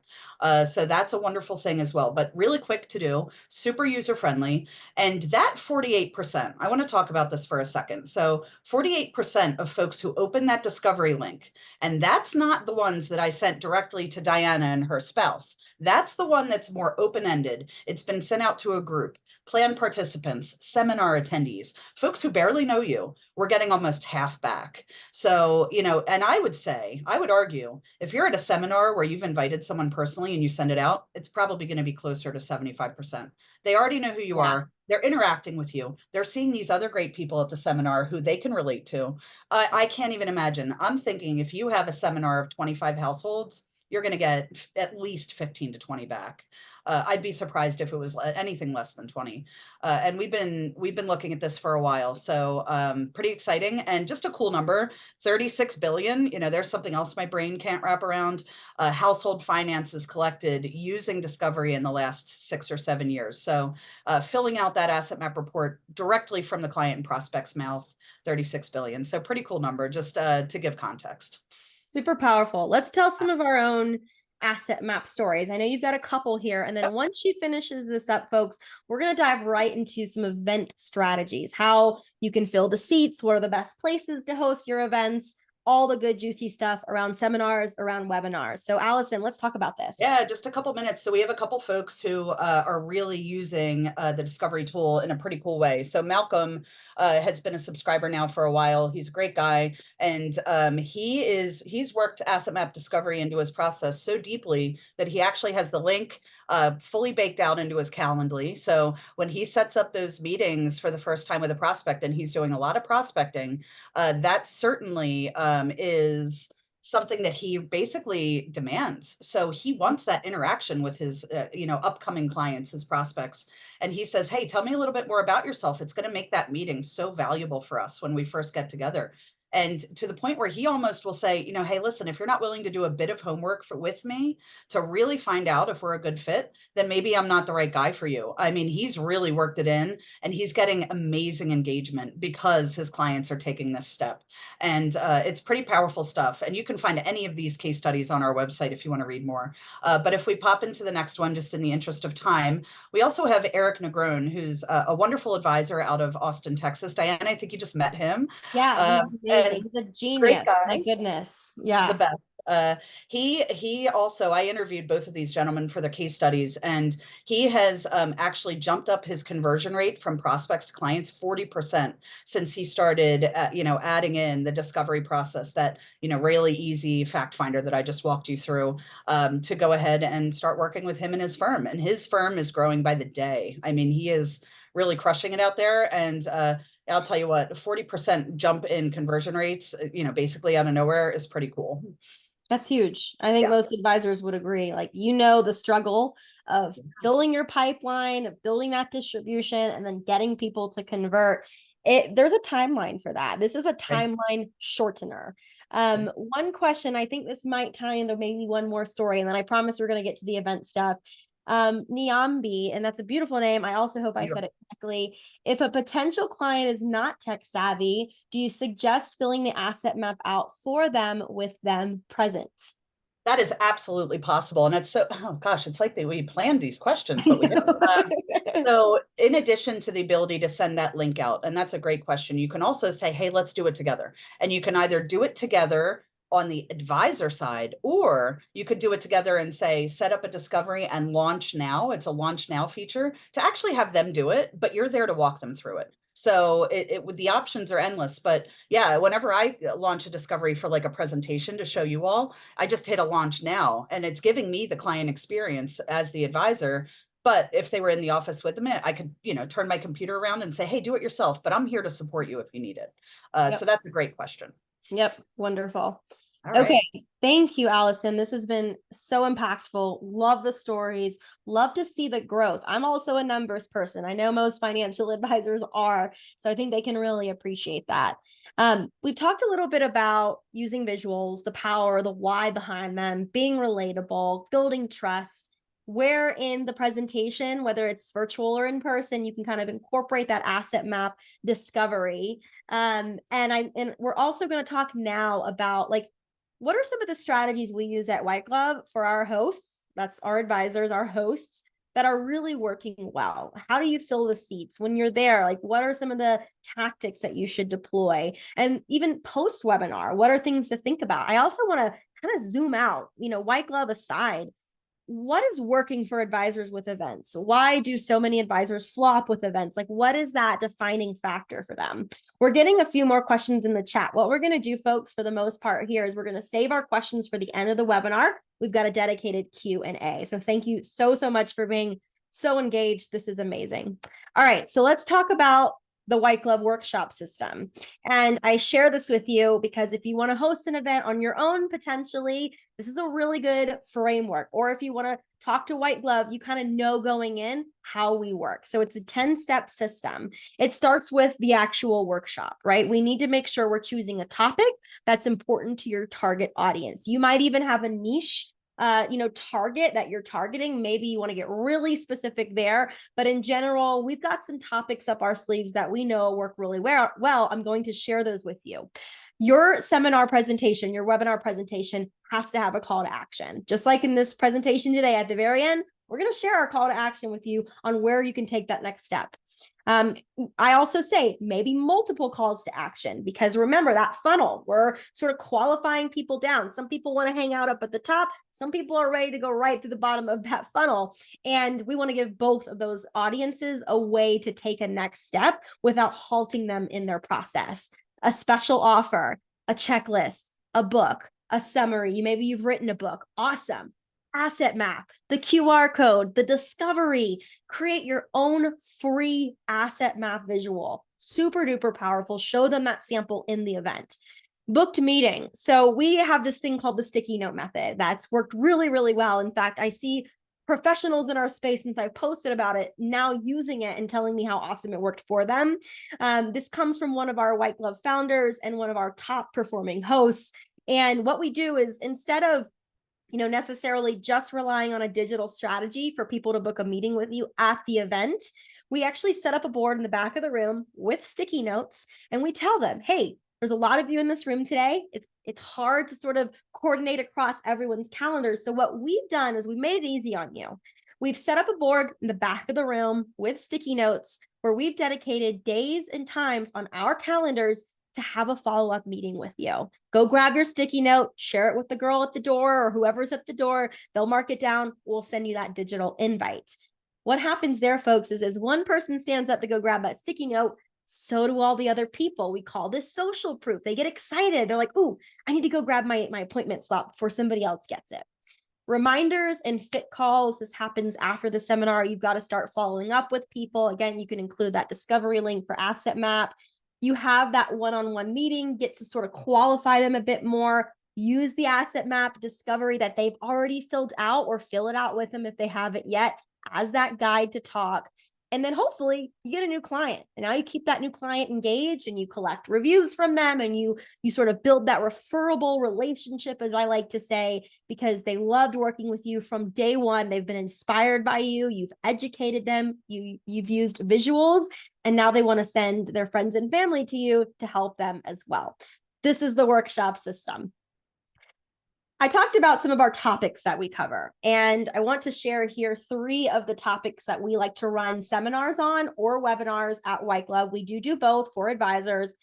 So that's a wonderful thing as well, but really quick to do, super user friendly. And that 48%, I want to talk about this for a second. So 48% of folks who open that discovery link, and that's not the ones that I sent directly to Diana and her spouse. That's the one that's more open-ended. It's been sent out to a group, plan participants, seminar attendees, folks who barely know you. We're getting almost half back. So, and I would say, I would argue, if you're at a seminar where you've invited someone personally and you send it out, it's probably going to be closer to 75%. They already know who you Yeah. are. They're interacting with you. They're seeing these other great people at the seminar who they can relate to. I can't even imagine. I'm thinking if you have a seminar of 25 households, you're going to get at least 15 to 20 back. I'd be surprised if it was anything less than 20. And we've been looking at this for a while, so pretty exciting and just a cool number. 36 billion. There's something else my brain can't wrap around. Household finances collected using Discovery in the last 6 or 7 years. So filling out that asset map report directly from the client and prospect's mouth, 36 billion. So pretty cool number, just to give context. Super powerful. Let's tell some of our own asset map stories. I know you've got a couple here. And then Yep. once she finishes this up, folks, we're going to dive right into some event strategies, how you can fill the seats, what are the best places to host your events, all the good, juicy stuff around seminars, around webinars. So, Allison, let's talk about this. Yeah, just a couple minutes. So we have a couple folks who are really using the Discovery tool in a pretty cool way. So Malcolm has been a subscriber now for a while. He's a great guy, and he's worked Asset Map Discovery into his process so deeply that he actually has the link fully baked out into his Calendly. So when he sets up those meetings for the first time with a prospect, and he's doing a lot of prospecting, that certainly is something that he basically demands. So he wants that interaction with his, upcoming clients, his prospects. And he says, "Hey, tell me a little bit more about yourself. It's going to make that meeting so valuable for us when we first get together." And to the point where he almost will say, "Hey, listen, if you're not willing to do a bit of homework with me to really find out if we're a good fit, then maybe I'm not the right guy for you." I mean, he's really worked it in, and he's getting amazing engagement because his clients are taking this step. And it's pretty powerful stuff. And you can find any of these case studies on our website if you want to read more. But if we pop into the next one, just in the interest of time, we also have Eric Negron, who's a wonderful advisor out of Austin, Texas. Diane, I think you just met him. Yeah, he's amazing. And He's a great genius. My guy, goodness. the Yeah. best. He also, I interviewed both of these gentlemen for their case studies, and he has actually jumped up his conversion rate from prospects to clients 40% since he started, adding in the discovery process, that really easy fact finder that I just walked you through, to go ahead and start working with him and his firm. And his firm is growing by the day. I mean, he is really crushing it out there, and I'll tell you what, 40% jump in conversion rates, basically out of nowhere, is pretty cool. That's huge. I think Yeah. most advisors would agree. Like, the struggle of filling your pipeline, of building that distribution, and then getting people to convert. There's a timeline for that. This is a Right. timeline shortener. Right. One question, I think this might tie into maybe one more story, and then I promise we're going to get to the event stuff. Niambi, and that's a beautiful name. I also hope I said it correctly. If a potential client is not tech savvy, do you suggest filling the asset map out for them with them present? That is absolutely possible. And it's so, oh gosh, it's like we planned these questions, I but we didn't. know. So in addition to the ability to send that link out, and that's a great question, you can also say, "Hey, let's do it together." And you can either do it together on the advisor side, or you could do it together and say, set up a discovery and launch now. It's a launch now feature to actually have them do it, but you're there to walk them through it. So the options are endless. But yeah, whenever I launch a discovery for like a presentation to show you all, I just hit a launch now, and it's giving me the client experience as the advisor, But if they were in the office with them, I could, turn my computer around and say, hey, do it yourself, but I'm here to support you if you need it. So that's a great question. Yep. Wonderful. All Okay. right. Thank you, Allison. This has been so impactful. Love the stories. Love to see the growth. I'm also a numbers person. I know most financial advisors are, so I think they can really appreciate that. We've talked a little bit about using visuals, the power, the why behind them, being relatable, building trust. Where in the presentation, whether it's virtual or in person, you can kind of incorporate that asset map discovery. And we're also going to talk now about like, what are some of the strategies we use at White Glove for our hosts? That's our advisors, our hosts that are really working well. How do you fill the seats when you're there? Like, what are some of the tactics that you should deploy? And even post webinar, what are things to think about? I also want to kind of zoom out, White Glove aside, what is working for advisors with events? Why do so many advisors flop with events? Like, what is that defining factor for them? We're getting a few more questions in the chat. What we're going to do, folks, for the most part here is we're going to save our questions for the end of the webinar. We've got a dedicated Q&A. So thank you so much for being so engaged. This is amazing. All right, so let's talk about the White Glove workshop system. And I share this with you because if you want to host an event on your own, potentially, this is a really good framework. Or if you want to talk to White Glove, you kind of know going in how we work. So it's a 10-step system. It starts with the actual workshop, right? We need to make sure we're choosing a topic that's important to your target audience. You might even have a niche target that you're targeting. Maybe you want to get really specific there, but in general, we've got some topics up our sleeves that we know work really well. I'm going to share those with you. Your seminar presentation, your webinar presentation has to have a call to action. Just like in this presentation today, at the very end, we're going to share our call to action with you on where you can take that next step. I also say maybe multiple calls to action, because remember that funnel, we're sort of qualifying people down. Some people want to hang out up at the top. Some people are ready to go right to the bottom of that funnel. And we want to give both of those audiences a way to take a next step without halting them in their process. A special offer, a checklist, a book, a summary. Maybe you've written a book. Awesome. Asset map, the QR code, the discovery. Create your own free asset map visual. Super duper powerful. Show them that sample in the event. Booked meeting. So we have this thing called the sticky note method that's worked really, really well. In fact, I see professionals in our space, since I posted about it, now using it and telling me how awesome it worked for them. This comes from one of our White Glove founders and one of our top performing hosts. And what we do is, instead of necessarily just relying on a digital strategy for people to book a meeting with you at the event, we actually set up a board in the back of the room with sticky notes, and we tell them, hey, there's a lot of you in this room today. It's hard to sort of coordinate across everyone's calendars. So what we've done is we've made it easy on you. We've set up a board in the back of the room with sticky notes where we've dedicated days and times on our calendars to have a follow-up meeting with you. Go grab your sticky note, share it with the girl at the door or whoever's at the door. They'll mark it down. We'll send you that digital invite. What happens there, folks, is as one person stands up to go grab that sticky note, so do all the other people. We call this social proof. They get excited. They're like, ooh, I need to go grab my appointment slot before somebody else gets it. Reminders and fit calls. This happens after the seminar. You've got to start following up with people. Again, you can include that discovery link for Asset Map. You have that one-on-one meeting, get to sort of qualify them a bit more. Use the Asset Map discovery that they've already filled out, or fill it out with them if they haven't yet, as that guide to talk. And then hopefully you get a new client, and now you keep that new client engaged and you collect reviews from them, and you sort of build that referable relationship, as I like to say, because they loved working with you from day one. They've been inspired by you. You've educated them. You've used visuals, and now they want to send their friends and family to you to help them as well. This is the workshop system. I talked about some of our topics that we cover, and I want to share here 3 of the topics that we like to run seminars on or webinars at White Glove. We do both for advisors.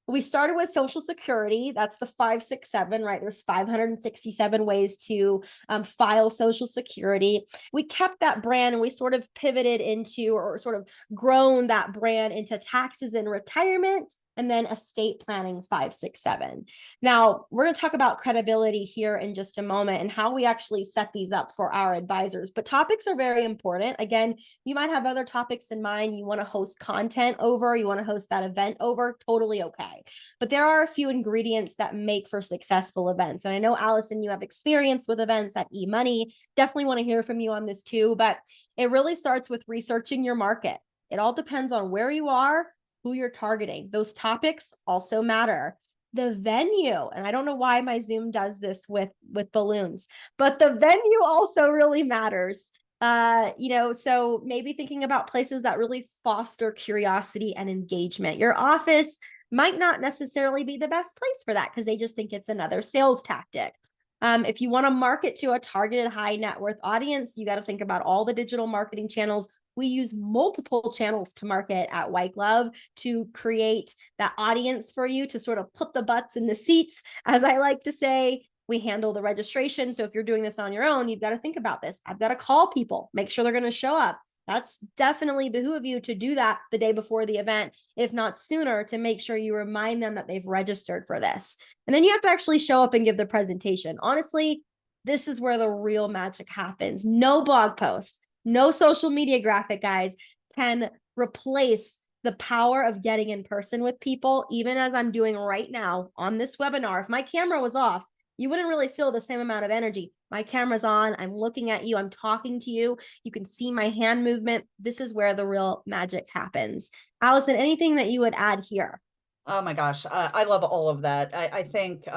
We started with Social Security. That's the 567, right? There's 567 ways to file Social Security. We kept that brand and we sort of pivoted into, or sort of grown that brand into, taxes and retirement. and then estate planning 5, 6, 7. Now, we're going to talk about credibility here in just a moment and how we actually set these up for our advisors. But topics are very important. Again, you might have other topics in mind. You want to host content over, you want to host that event over, totally okay. But there are a few ingredients that make for successful events. And I know, Allison, you have experience with events at eMoney. Definitely want to hear from you on this too. But it really starts with researching your market. It all depends on where you are, who you're targeting. Those topics also matter. The venue, and I don't know why my Zoom does this with balloons, but the venue also really matters. So maybe thinking about places that really foster curiosity and engagement. Your office might not necessarily be the best place for that because they just think it's another sales tactic. If you want to market to a targeted high net worth audience, you got to think about all the digital marketing channels. We use multiple channels to market at White Glove to create that audience for you, to sort of put the butts in the seats, as I like to say. We handle the registration. So if you're doing this on your own, you've got to think about this. I've got to call people, make sure they're going to show up. That's definitely behoove you to do that the day before the event, if not sooner, to make sure you remind them that they've registered for this. And then you have to actually show up and give the presentation. Honestly, this is where the real magic happens. No blog post, no social media graphic, guys, can replace the power of getting in person with people, even as I'm doing right now on this webinar. If my camera was off, you wouldn't really feel the same amount of energy. My camera's on, I'm looking at you, I'm talking to you. You can see my hand movement. This is where the real magic happens. Allison, anything that you would add here? Oh my gosh, I love all of that. I think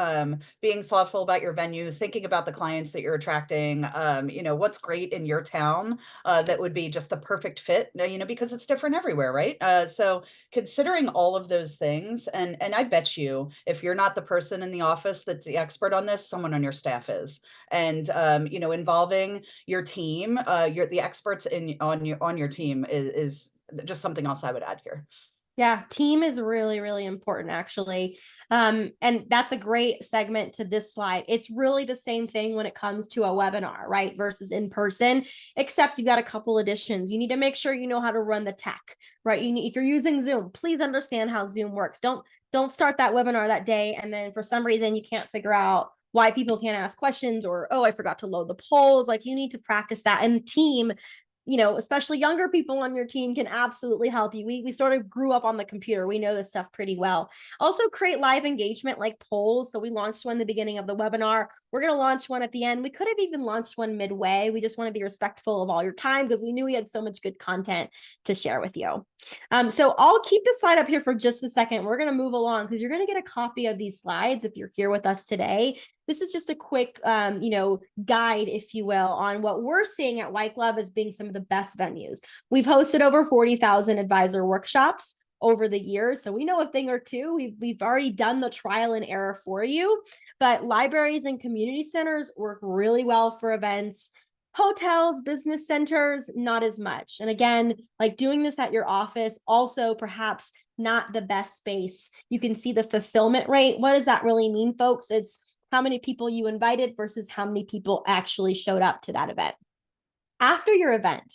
being thoughtful about your venue, thinking about the clients that you're attracting, what's great in your town that would be just the perfect fit, because it's different everywhere, right? So considering all of those things, and I bet you, if you're not the person in the office that's the expert on this, someone on your staff is, and involving your team, the experts on your team is just something else I would add here. Yeah, team is really, really important, actually. And that's a great segment to this slide. It's really the same thing when it comes to a webinar, right? Versus in person, except you've got a couple additions. You need to make sure you know how to run the tech, right? If you're using Zoom, please understand how Zoom works. Don't start that webinar that day, and then for some reason you can't figure out why people can't ask questions, or, oh, I forgot to load the polls. Like, you need to practice that. And team, especially younger people on your team, can absolutely help you. We sort of grew up on the computer. We know this stuff pretty well. Also, create live engagement like polls. So we launched one at the beginning of the webinar. We're going to launch one at the end. We could have even launched one midway. We just want to be respectful of all your time because we knew we had so much good content to share with you. So I'll keep this slide up here for just a second. We're going to move along because you're going to get a copy of these slides if you're here with us today. This is just a quick, guide, if you will, on what we're seeing at White Glove as being some of the best venues. We've hosted over 40,000 advisor workshops over the years, so we know a thing or two. We've already done the trial and error for you, but libraries and community centers work really well for events. Hotels, business centers, not as much. And again, like doing this at your office, also perhaps not the best space. You can see the fulfillment rate. What does that really mean, folks? It's how many people you invited versus how many people actually showed up to that event. After your event,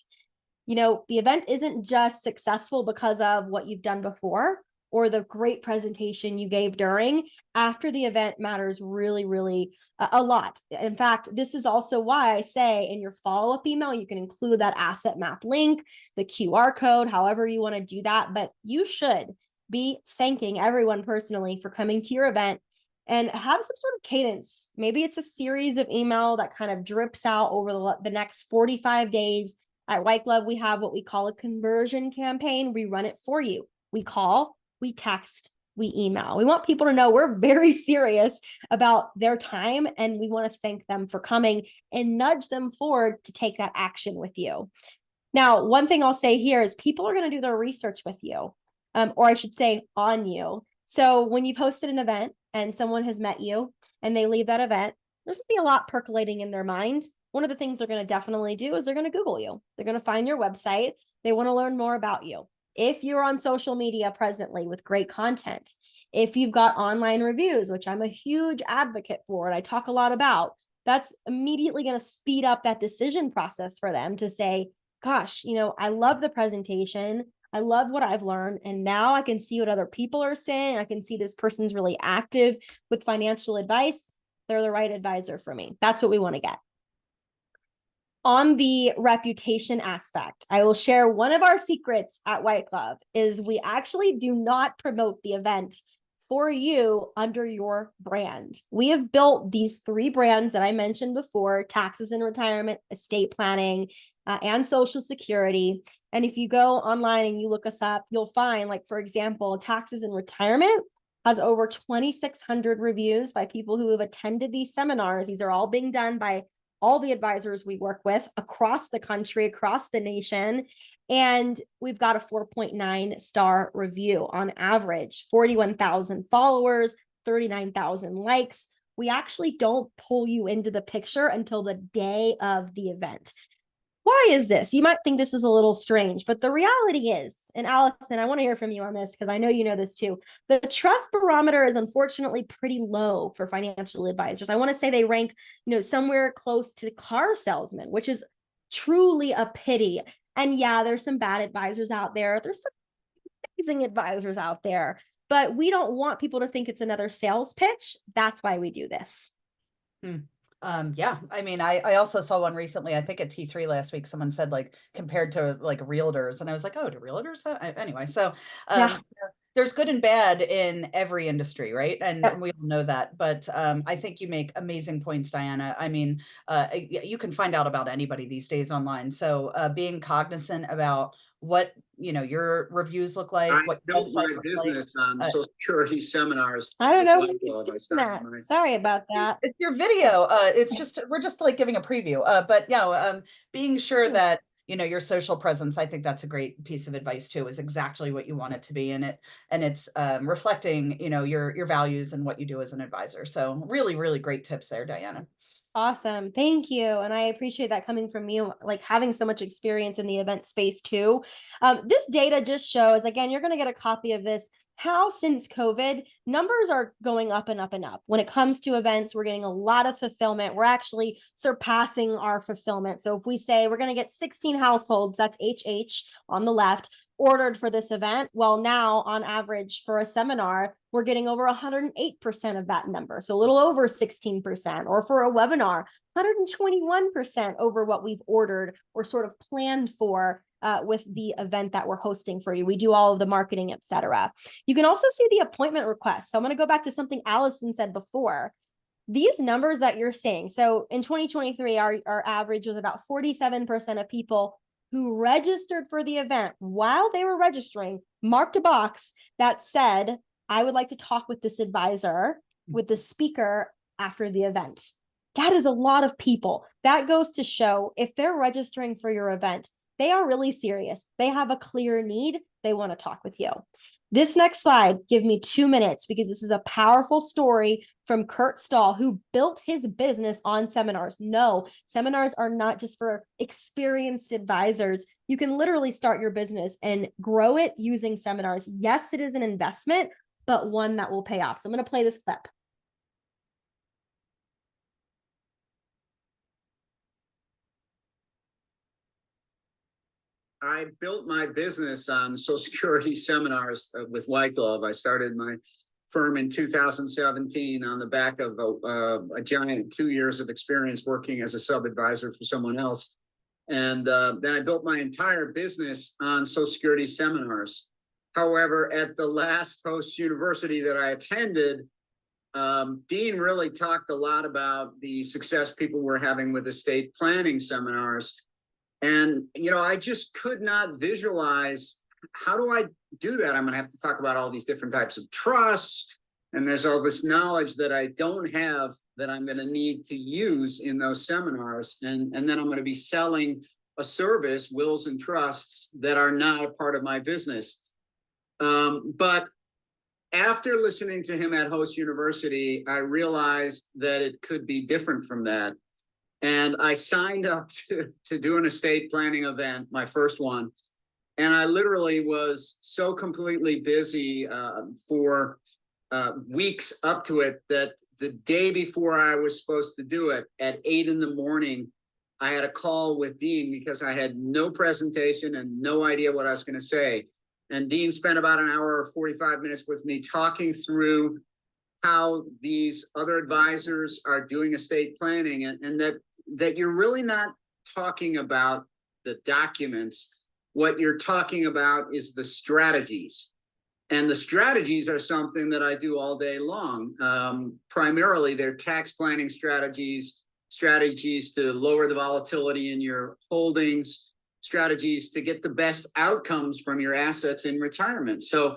the event isn't just successful because of what you've done before or the great presentation you gave during. After the event matters really, really a lot. In fact, this is also why I say in your follow-up email, you can include that asset map link, the QR code, however you want to do that. But you should be thanking everyone personally for coming to your event, and have some sort of cadence. Maybe it's a series of email that kind of drips out over the next 45 days. At White Glove, we have what we call a conversion campaign. We run it for you. We call, we text, we email. We want people to know we're very serious about their time, and we want to thank them for coming and nudge them forward to take that action with you. Now, one thing I'll say here is people are going to do their research with you, or I should say on you. So when you've hosted an event and someone has met you and they leave that event, there's going to be a lot percolating in their mind. One of the things they're going to definitely do is they're going to Google you. They're going to find your website. They want to learn more about you. If you're on social media presently with great content, if you've got online reviews, which I'm a huge advocate for and I talk a lot about, that's immediately going to speed up that decision process for them to say, gosh, I love the presentation. I love what I've learned. And now I can see what other people are saying. I can see this person's really active with financial advice. They're the right advisor for me. That's what we want to get. On the reputation aspect, I will share one of our secrets at White Glove is we actually do not promote the event for you under your brand. We have built these 3 brands that I mentioned before: taxes and retirement, estate planning, and Social Security. And if you go online and you look us up, you'll find, like, for example, taxes and retirement has over 2,600 reviews by people who have attended these seminars. These are all being done by all the advisors we work with across the country, across the nation. And we've got a 4.9 star review on average, 41,000 followers, 39,000 likes. We actually don't pull you into the picture until the day of the event. Why is this? You might think this is a little strange, but the reality is, and Allison, I want to hear from you on this because I know you know this too. The trust barometer is unfortunately pretty low for financial advisors. I want to say they rank, somewhere close to car salesmen, which is truly a pity. And yeah, there's some bad advisors out there. There's some amazing advisors out there, but we don't want people to think it's another sales pitch. That's why we do this. Yeah, I mean, I also saw one recently, I think at T3 last week, someone said, like, compared to like realtors, and I was like, oh, do realtors have? Anyway, so Yeah. there's good and bad in every industry, right? And Yep. we all know that. But I think you make amazing points, Diana. I mean, you can find out about anybody these days online. So being cognizant about what your reviews look like, I what built website my looks like. business on Social Security seminars. I don't know who White keeps Glove. I doing started that. my Sorry about that. It's your video. It's just we're just like giving a preview. But yeah, being sure that your social presence, I think that's a great piece of advice too, is exactly what you want it to be in it, and it's reflecting your values and what you do as an advisor. So really, really great tips there, Diana. Awesome. Thank you. And I appreciate that coming from you, like having so much experience in the event space too. This data just shows, again, you're going to get a copy of this, how since COVID, numbers are going up and up and up. When it comes to events, we're getting a lot of fulfillment. We're actually surpassing our fulfillment. So if we say we're going to get 16 households, that's HH on the left, ordered for this event. Well, now on average for a seminar, we're getting over 108% of that number. So a little over 16%, or for a webinar, 121% over what we've ordered or sort of planned for with the event that we're hosting for you. We do all of the marketing, etc. You can also see the appointment requests. So I'm going to go back to something Allison said before. These numbers that you're seeing. So in 2023, our average was about 47% of people who registered for the event while they were registering marked a box that said, I would like to talk with this advisor, with the speaker after the event. That is a lot of people. That goes to show if they're registering for your event, they are really serious. They have a clear need. They want to talk with you. This next slide, give me 2 minutes because this is a powerful story from Kurt Stahl, who built his business on seminars. No, seminars are not just for experienced advisors. You can literally start your business and grow it using seminars. Yes, it is an investment, but one that will pay off. So I'm going to play this clip. I built my business on Social Security seminars with White Glove. I started my firm in 2017 on the back of a giant 2 years of experience working as a sub-advisor for someone else. And then I built my entire business on Social Security seminars. However, at the last Host University that I attended, Dean really talked a lot about the success people were having with estate planning seminars. And, I just could not visualize, how do I do that? I'm going to have to talk about all these different types of trusts. And there's all this knowledge that I don't have that I'm going to need to use in those seminars. And then I'm going to be selling a service, wills and trusts, that are not a part of my business. But after listening to him at Host University, I realized that it could be different from that. And I signed up to do an estate planning event, my first one. And I literally was so completely busy for weeks up to it that the day before I was supposed to do it, at 8 a.m, I had a call with Dean because I had no presentation and no idea what I was going to say. And Dean spent about an hour or 45 minutes with me talking through how these other advisors are doing estate planning, and that you're really not talking about the documents. What you're talking about is the strategies. And the strategies are something that I do all day long. Primarily, they're tax planning strategies to lower the volatility in your holdings, strategies to get the best outcomes from your assets in retirement. So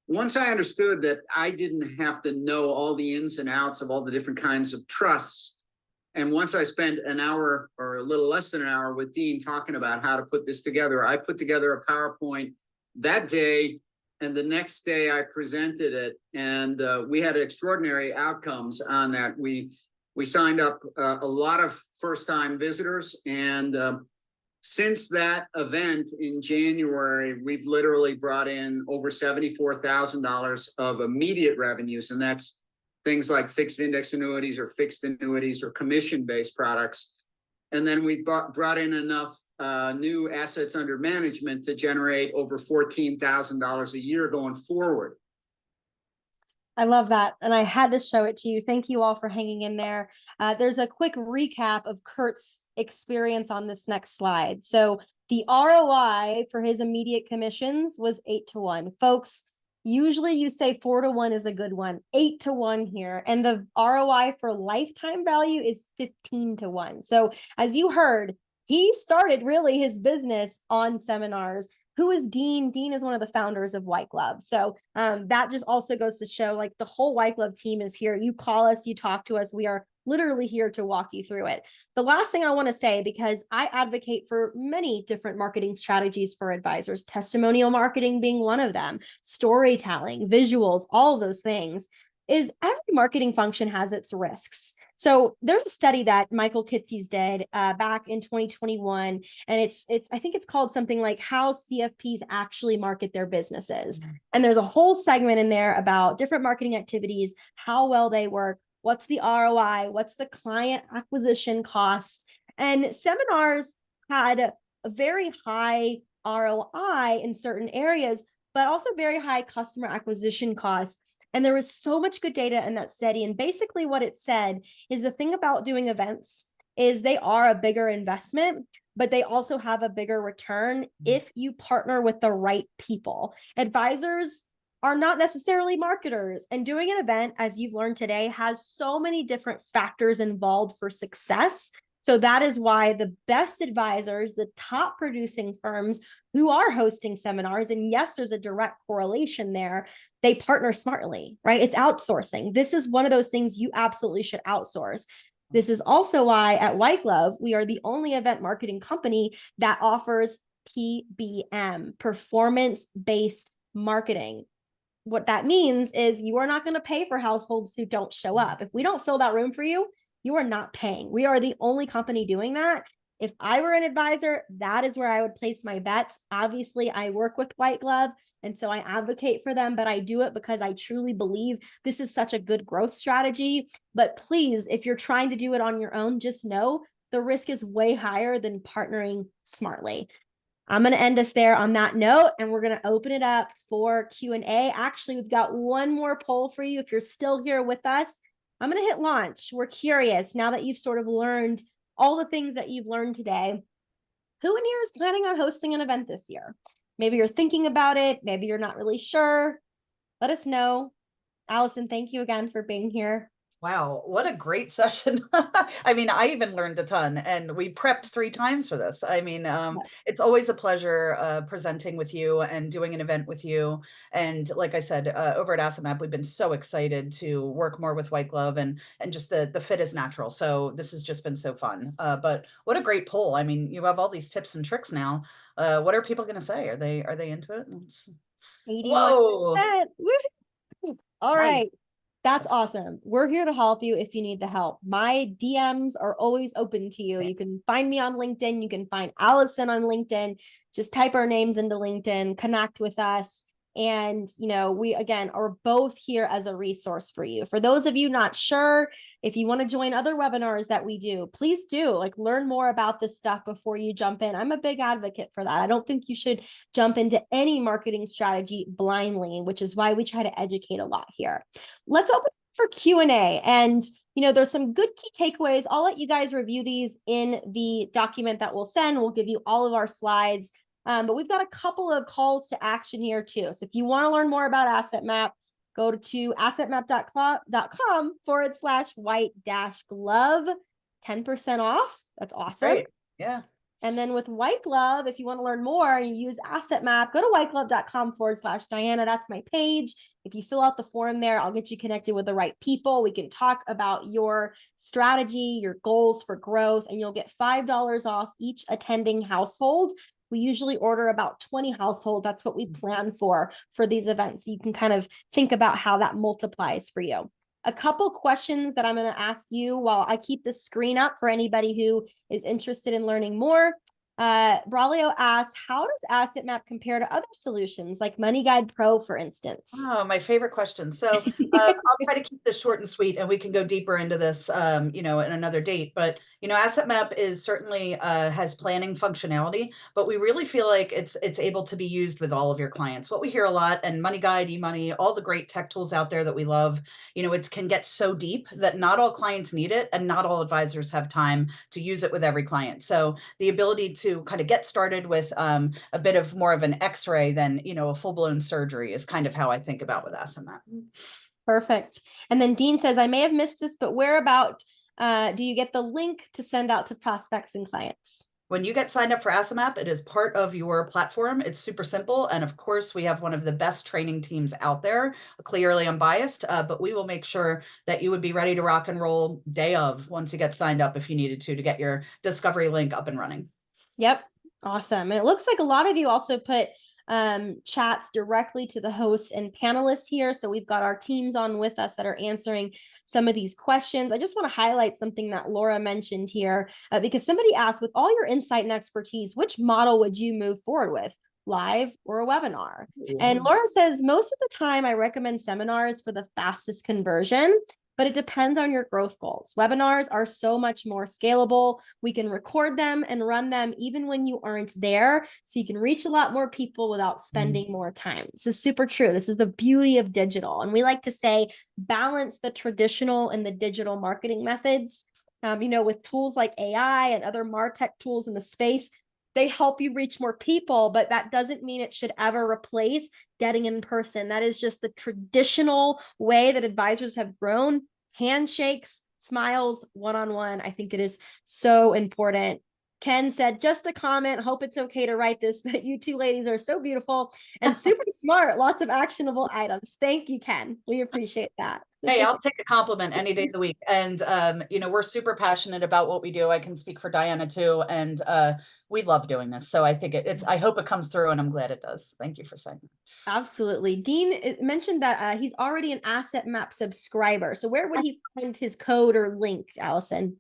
once I understood that I didn't have to know all the ins and outs of all the different kinds of trusts, and once I spent an hour or a little less than an hour with Dean talking about how to put this together, I put together a PowerPoint that day, and the next day I presented it, and we had extraordinary outcomes on that. We signed up a lot of first-time visitors, and since that event in January, we've literally brought in over $74,000 of immediate revenues, and that's things like fixed index annuities or fixed annuities or commission-based products. And then we brought in enough new assets under management to generate over $14,000 a year going forward. I love that. And I had to show it to you. Thank you all for hanging in there. There's a quick recap of Kurt's experience on this next slide. So the ROI for his immediate commissions was 8-1. Folks, usually you say 4-1 is a good one, 8-1 here. And the ROI for lifetime value is 15-1. So as you heard, he started really his business on seminars. Who is Dean? Dean is one of the founders of White Glove. So that just also goes to show, like, the whole White Glove team is here. You call us, you talk to us. We are literally here to walk you through it. The last thing I want to say, because I advocate for many different marketing strategies for advisors, testimonial marketing being one of them, storytelling, visuals, all of those things, is every marketing function has its risks. So there's a study that Michael Kitces did back in 2021, and it's I think it's called something like how CFPs actually market their businesses. Mm-hmm. And there's a whole segment in there about different marketing activities, how well they work, what's the ROI, what's the client acquisition cost. And seminars had a very high ROI in certain areas, but also very high customer acquisition costs. And there was so much good data in that study. And basically what it said is the thing about doing events is they are a bigger investment, but they also have a bigger return if you partner with the right people. Advisors are not necessarily marketers, and doing an event, as you've learned today, has so many different factors involved for success. So that is why the best advisors, the top producing firms who are hosting seminars, and yes, there's a direct correlation there, they partner smartly, right? It's outsourcing. This is one of those things you absolutely should outsource. This is also why at White Glove, we are the only event marketing company that offers PBM, performance-based marketing. What that means is you are not going to pay for households who don't show up. If we don't fill that room for you, you are not paying. We are the only company doing that. If I were an advisor, that is where I would place my bets. Obviously, I work with White Glove, and so I advocate for them, but I do it because I truly believe this is such a good growth strategy. But please, if you're trying to do it on your own, just know the risk is way higher than partnering smartly. I'm going to end us there on that note, and we're going to open it up for Q&A. Actually, we've got one more poll for you. If you're still here with us, I'm going to hit launch. We're curious, now that you've sort of learned all the things that you've learned today, who in here is planning on hosting an event this year? Maybe you're thinking about it. Maybe you're not really sure. Let us know. Allison, thank you again for being here. Wow, what a great session. I mean, I even learned a ton, and we prepped 3 times for this. I mean, it's always a pleasure presenting with you and doing an event with you. And like I said, over at AssetMap, we've been so excited to work more with White Glove, and just the fit is natural. So this has just been so fun. But what a great poll. I mean, you have all these tips and tricks now. What are people going to say? Are they into it? 81%. Whoa. All Nice. right. That's awesome. We're here to help you if you need the help. My DMs are always open to you. You can find me on LinkedIn. You can find Allison on LinkedIn. Just type our names into LinkedIn, connect with us. And, we, again, are both here as a resource for you. For those of you not sure, if you want to join other webinars that we do, please do, like, learn more about this stuff before you jump in. I'm a big advocate for that. I don't think you should jump into any marketing strategy blindly, which is why we try to educate a lot here. Let's open for Q&A. And, there's some good key takeaways. I'll let you guys review these in the document that we'll send. We'll give you all of our slides. But we've got a couple of calls to action here too. So if you want to learn more about Asset Map, go to assetmap.com/white-glove, 10% off. That's awesome. Great. Yeah. And then with White Glove, if you want to learn more and you use Asset Map, go to whiteglove.com/Diana. That's my page. If you fill out the form there, I'll get you connected with the right people. We can talk about your strategy, your goals for growth, and you'll get $5 off each attending household. We usually order about 20 households. That's what we plan for these events. So you can kind of think about how that multiplies for you. A couple questions that I'm going to ask you while I keep the screen up for anybody who is interested in learning more. Braulio asks, how does Asset Map compare to other solutions like Money Guide Pro, for instance? Oh, my favorite question. So I'll try to keep this short and sweet, and we can go deeper into this, in another date. But Asset Map is certainly has planning functionality, but we really feel like it's able to be used with all of your clients. What we hear a lot, and Money Guide, eMoney, all the great tech tools out there that we love, it can get so deep that not all clients need it, and not all advisors have time to use it with every client. So the ability to kind of get started with a bit of more of an X-ray than a full-blown surgery is kind of how I think about with Asset Map. Perfect. And then Dean says, I may have missed this, but where about do you get the link to send out to prospects and clients? When you get signed up for Asset Map, it is part of your platform. It's super simple. And of course, we have one of the best training teams out there, clearly unbiased, but we will make sure that you would be ready to rock and roll day of once you get signed up if you needed to get your discovery link up and running. Yep. Awesome. And it looks like a lot of you also put chats directly to the hosts and panelists here. So we've got our teams on with us that are answering some of these questions. I just want to highlight something that Laura mentioned here because somebody asked, with all your insight and expertise, which model would you move forward with? Live or a webinar? And Laura says, most of the time I recommend seminars for the fastest conversion, but it depends on your growth goals. Webinars are so much more scalable. We can record them and run them even when you aren't there. So you can reach a lot more people without spending more time. This is super true. This is the beauty of digital. And we like to say, balance the traditional and the digital marketing methods. With tools like AI and other MarTech tools in the space, they help you reach more people, but that doesn't mean it should ever replace getting in person. That is just the traditional way that advisors have grown. Handshakes, smiles, one-on-one. I think it is so important. Ken said, just a comment, hope it's okay to write this, but you two ladies are so beautiful and super smart. Lots of actionable items. Thank you, Ken. We appreciate that. Hey, I'll take a compliment any day of the week. And, we're super passionate about what we do. I can speak for Diana too. And we love doing this. So I think I hope it comes through, and I'm glad it does. Thank you for saying that. Absolutely. Dean mentioned that he's already an Asset Map subscriber. So where would he find his code or link, Allison?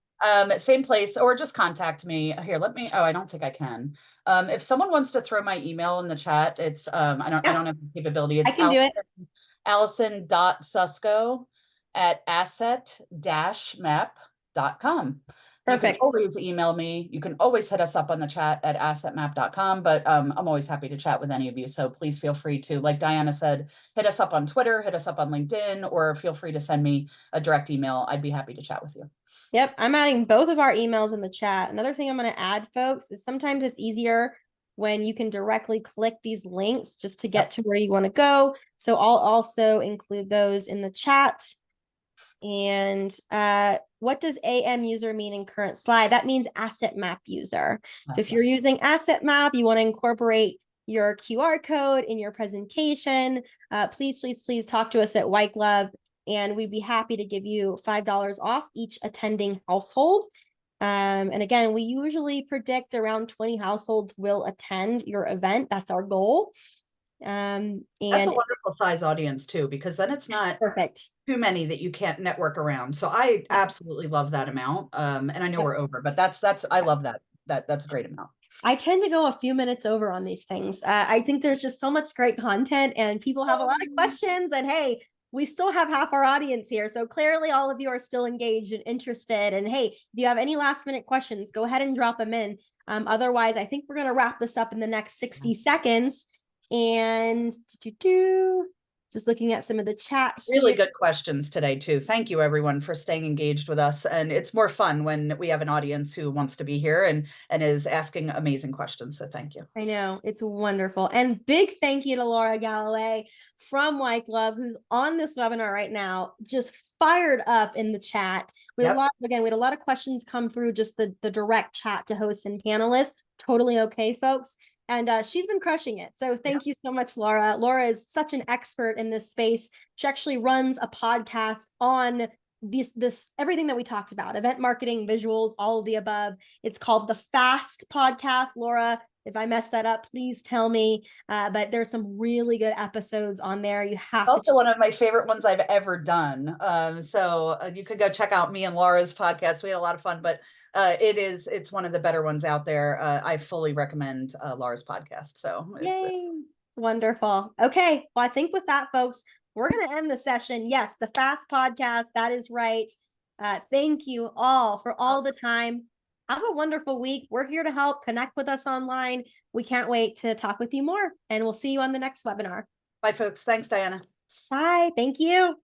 Same place, or just contact me here. I don't think I can. If someone wants to throw my email in the chat, it's, I don't have the capability. It's I can do it. Allison.susco@asset-map.com. Perfect. You can always email me. You can always hit us up on the chat at assetmap.com, but I'm always happy to chat with any of you. So please feel free to, like Diana said, hit us up on Twitter, hit us up on LinkedIn, or feel free to send me a direct email. I'd be happy to chat with you. Yep, I'm adding both of our emails in the chat. Another thing I'm going to add, folks, is sometimes it's easier when you can directly click these links just to get to where you want to go. So I'll also include those in the chat. And what does AM user mean in current slide? That means Asset Map user. So if you're using Asset Map, you want to incorporate your QR code in your presentation, please talk to us at White Glove, and we'd be happy to give you $5 off each attending household. And again, we usually predict around 20 households will attend your event. That's our goal. And that's a wonderful size audience too, because then it's not perfect. Too many that you can't network around. So I absolutely love that amount. And I know we're over, but that's I love that. That's a great amount. I tend to go a few minutes over on these things. I think there's just so much great content and people have a lot of questions, and hey, we still have half our audience here. So clearly all of you are still engaged and interested. And hey, if you have any last minute questions, go ahead and drop them in. Otherwise, I think we're going to wrap this up in the next 60 seconds. And just looking at some of the chat here. Really good questions today too. Thank you everyone for staying engaged with us. And it's more fun when we have an audience who wants to be here and is asking amazing questions. So thank you. I know, it's wonderful. And big thank you to Laura Galloway from White Glove, who's on this webinar right now, just fired up in the chat. We had we had a lot of questions come through just the direct chat to hosts and panelists. Totally okay, folks. And she's been crushing it. So thank you so much, Laura. Laura is such an expert in this space. She actually runs a podcast on this everything that we talked about: event marketing, visuals, all of the above. It's called the Fast Podcast. Laura, if I mess that up, please tell me. But there's some really good episodes on there. You have also to one of my favorite ones I've ever done. So you could go check out me and Laura's podcast. We had a lot of fun, but it's one of the better ones out there. I fully recommend Laura's podcast. So yay, wonderful. Okay, well, I think with that, folks, we're going to end the session. Yes, the Fast Podcast, that is right. Thank you all for all the time. Have a wonderful week. We're here to help. Connect with us online. We can't wait to talk with you more, and we'll see you on the next webinar. Bye, folks. Thanks, Diana. Bye. Thank you.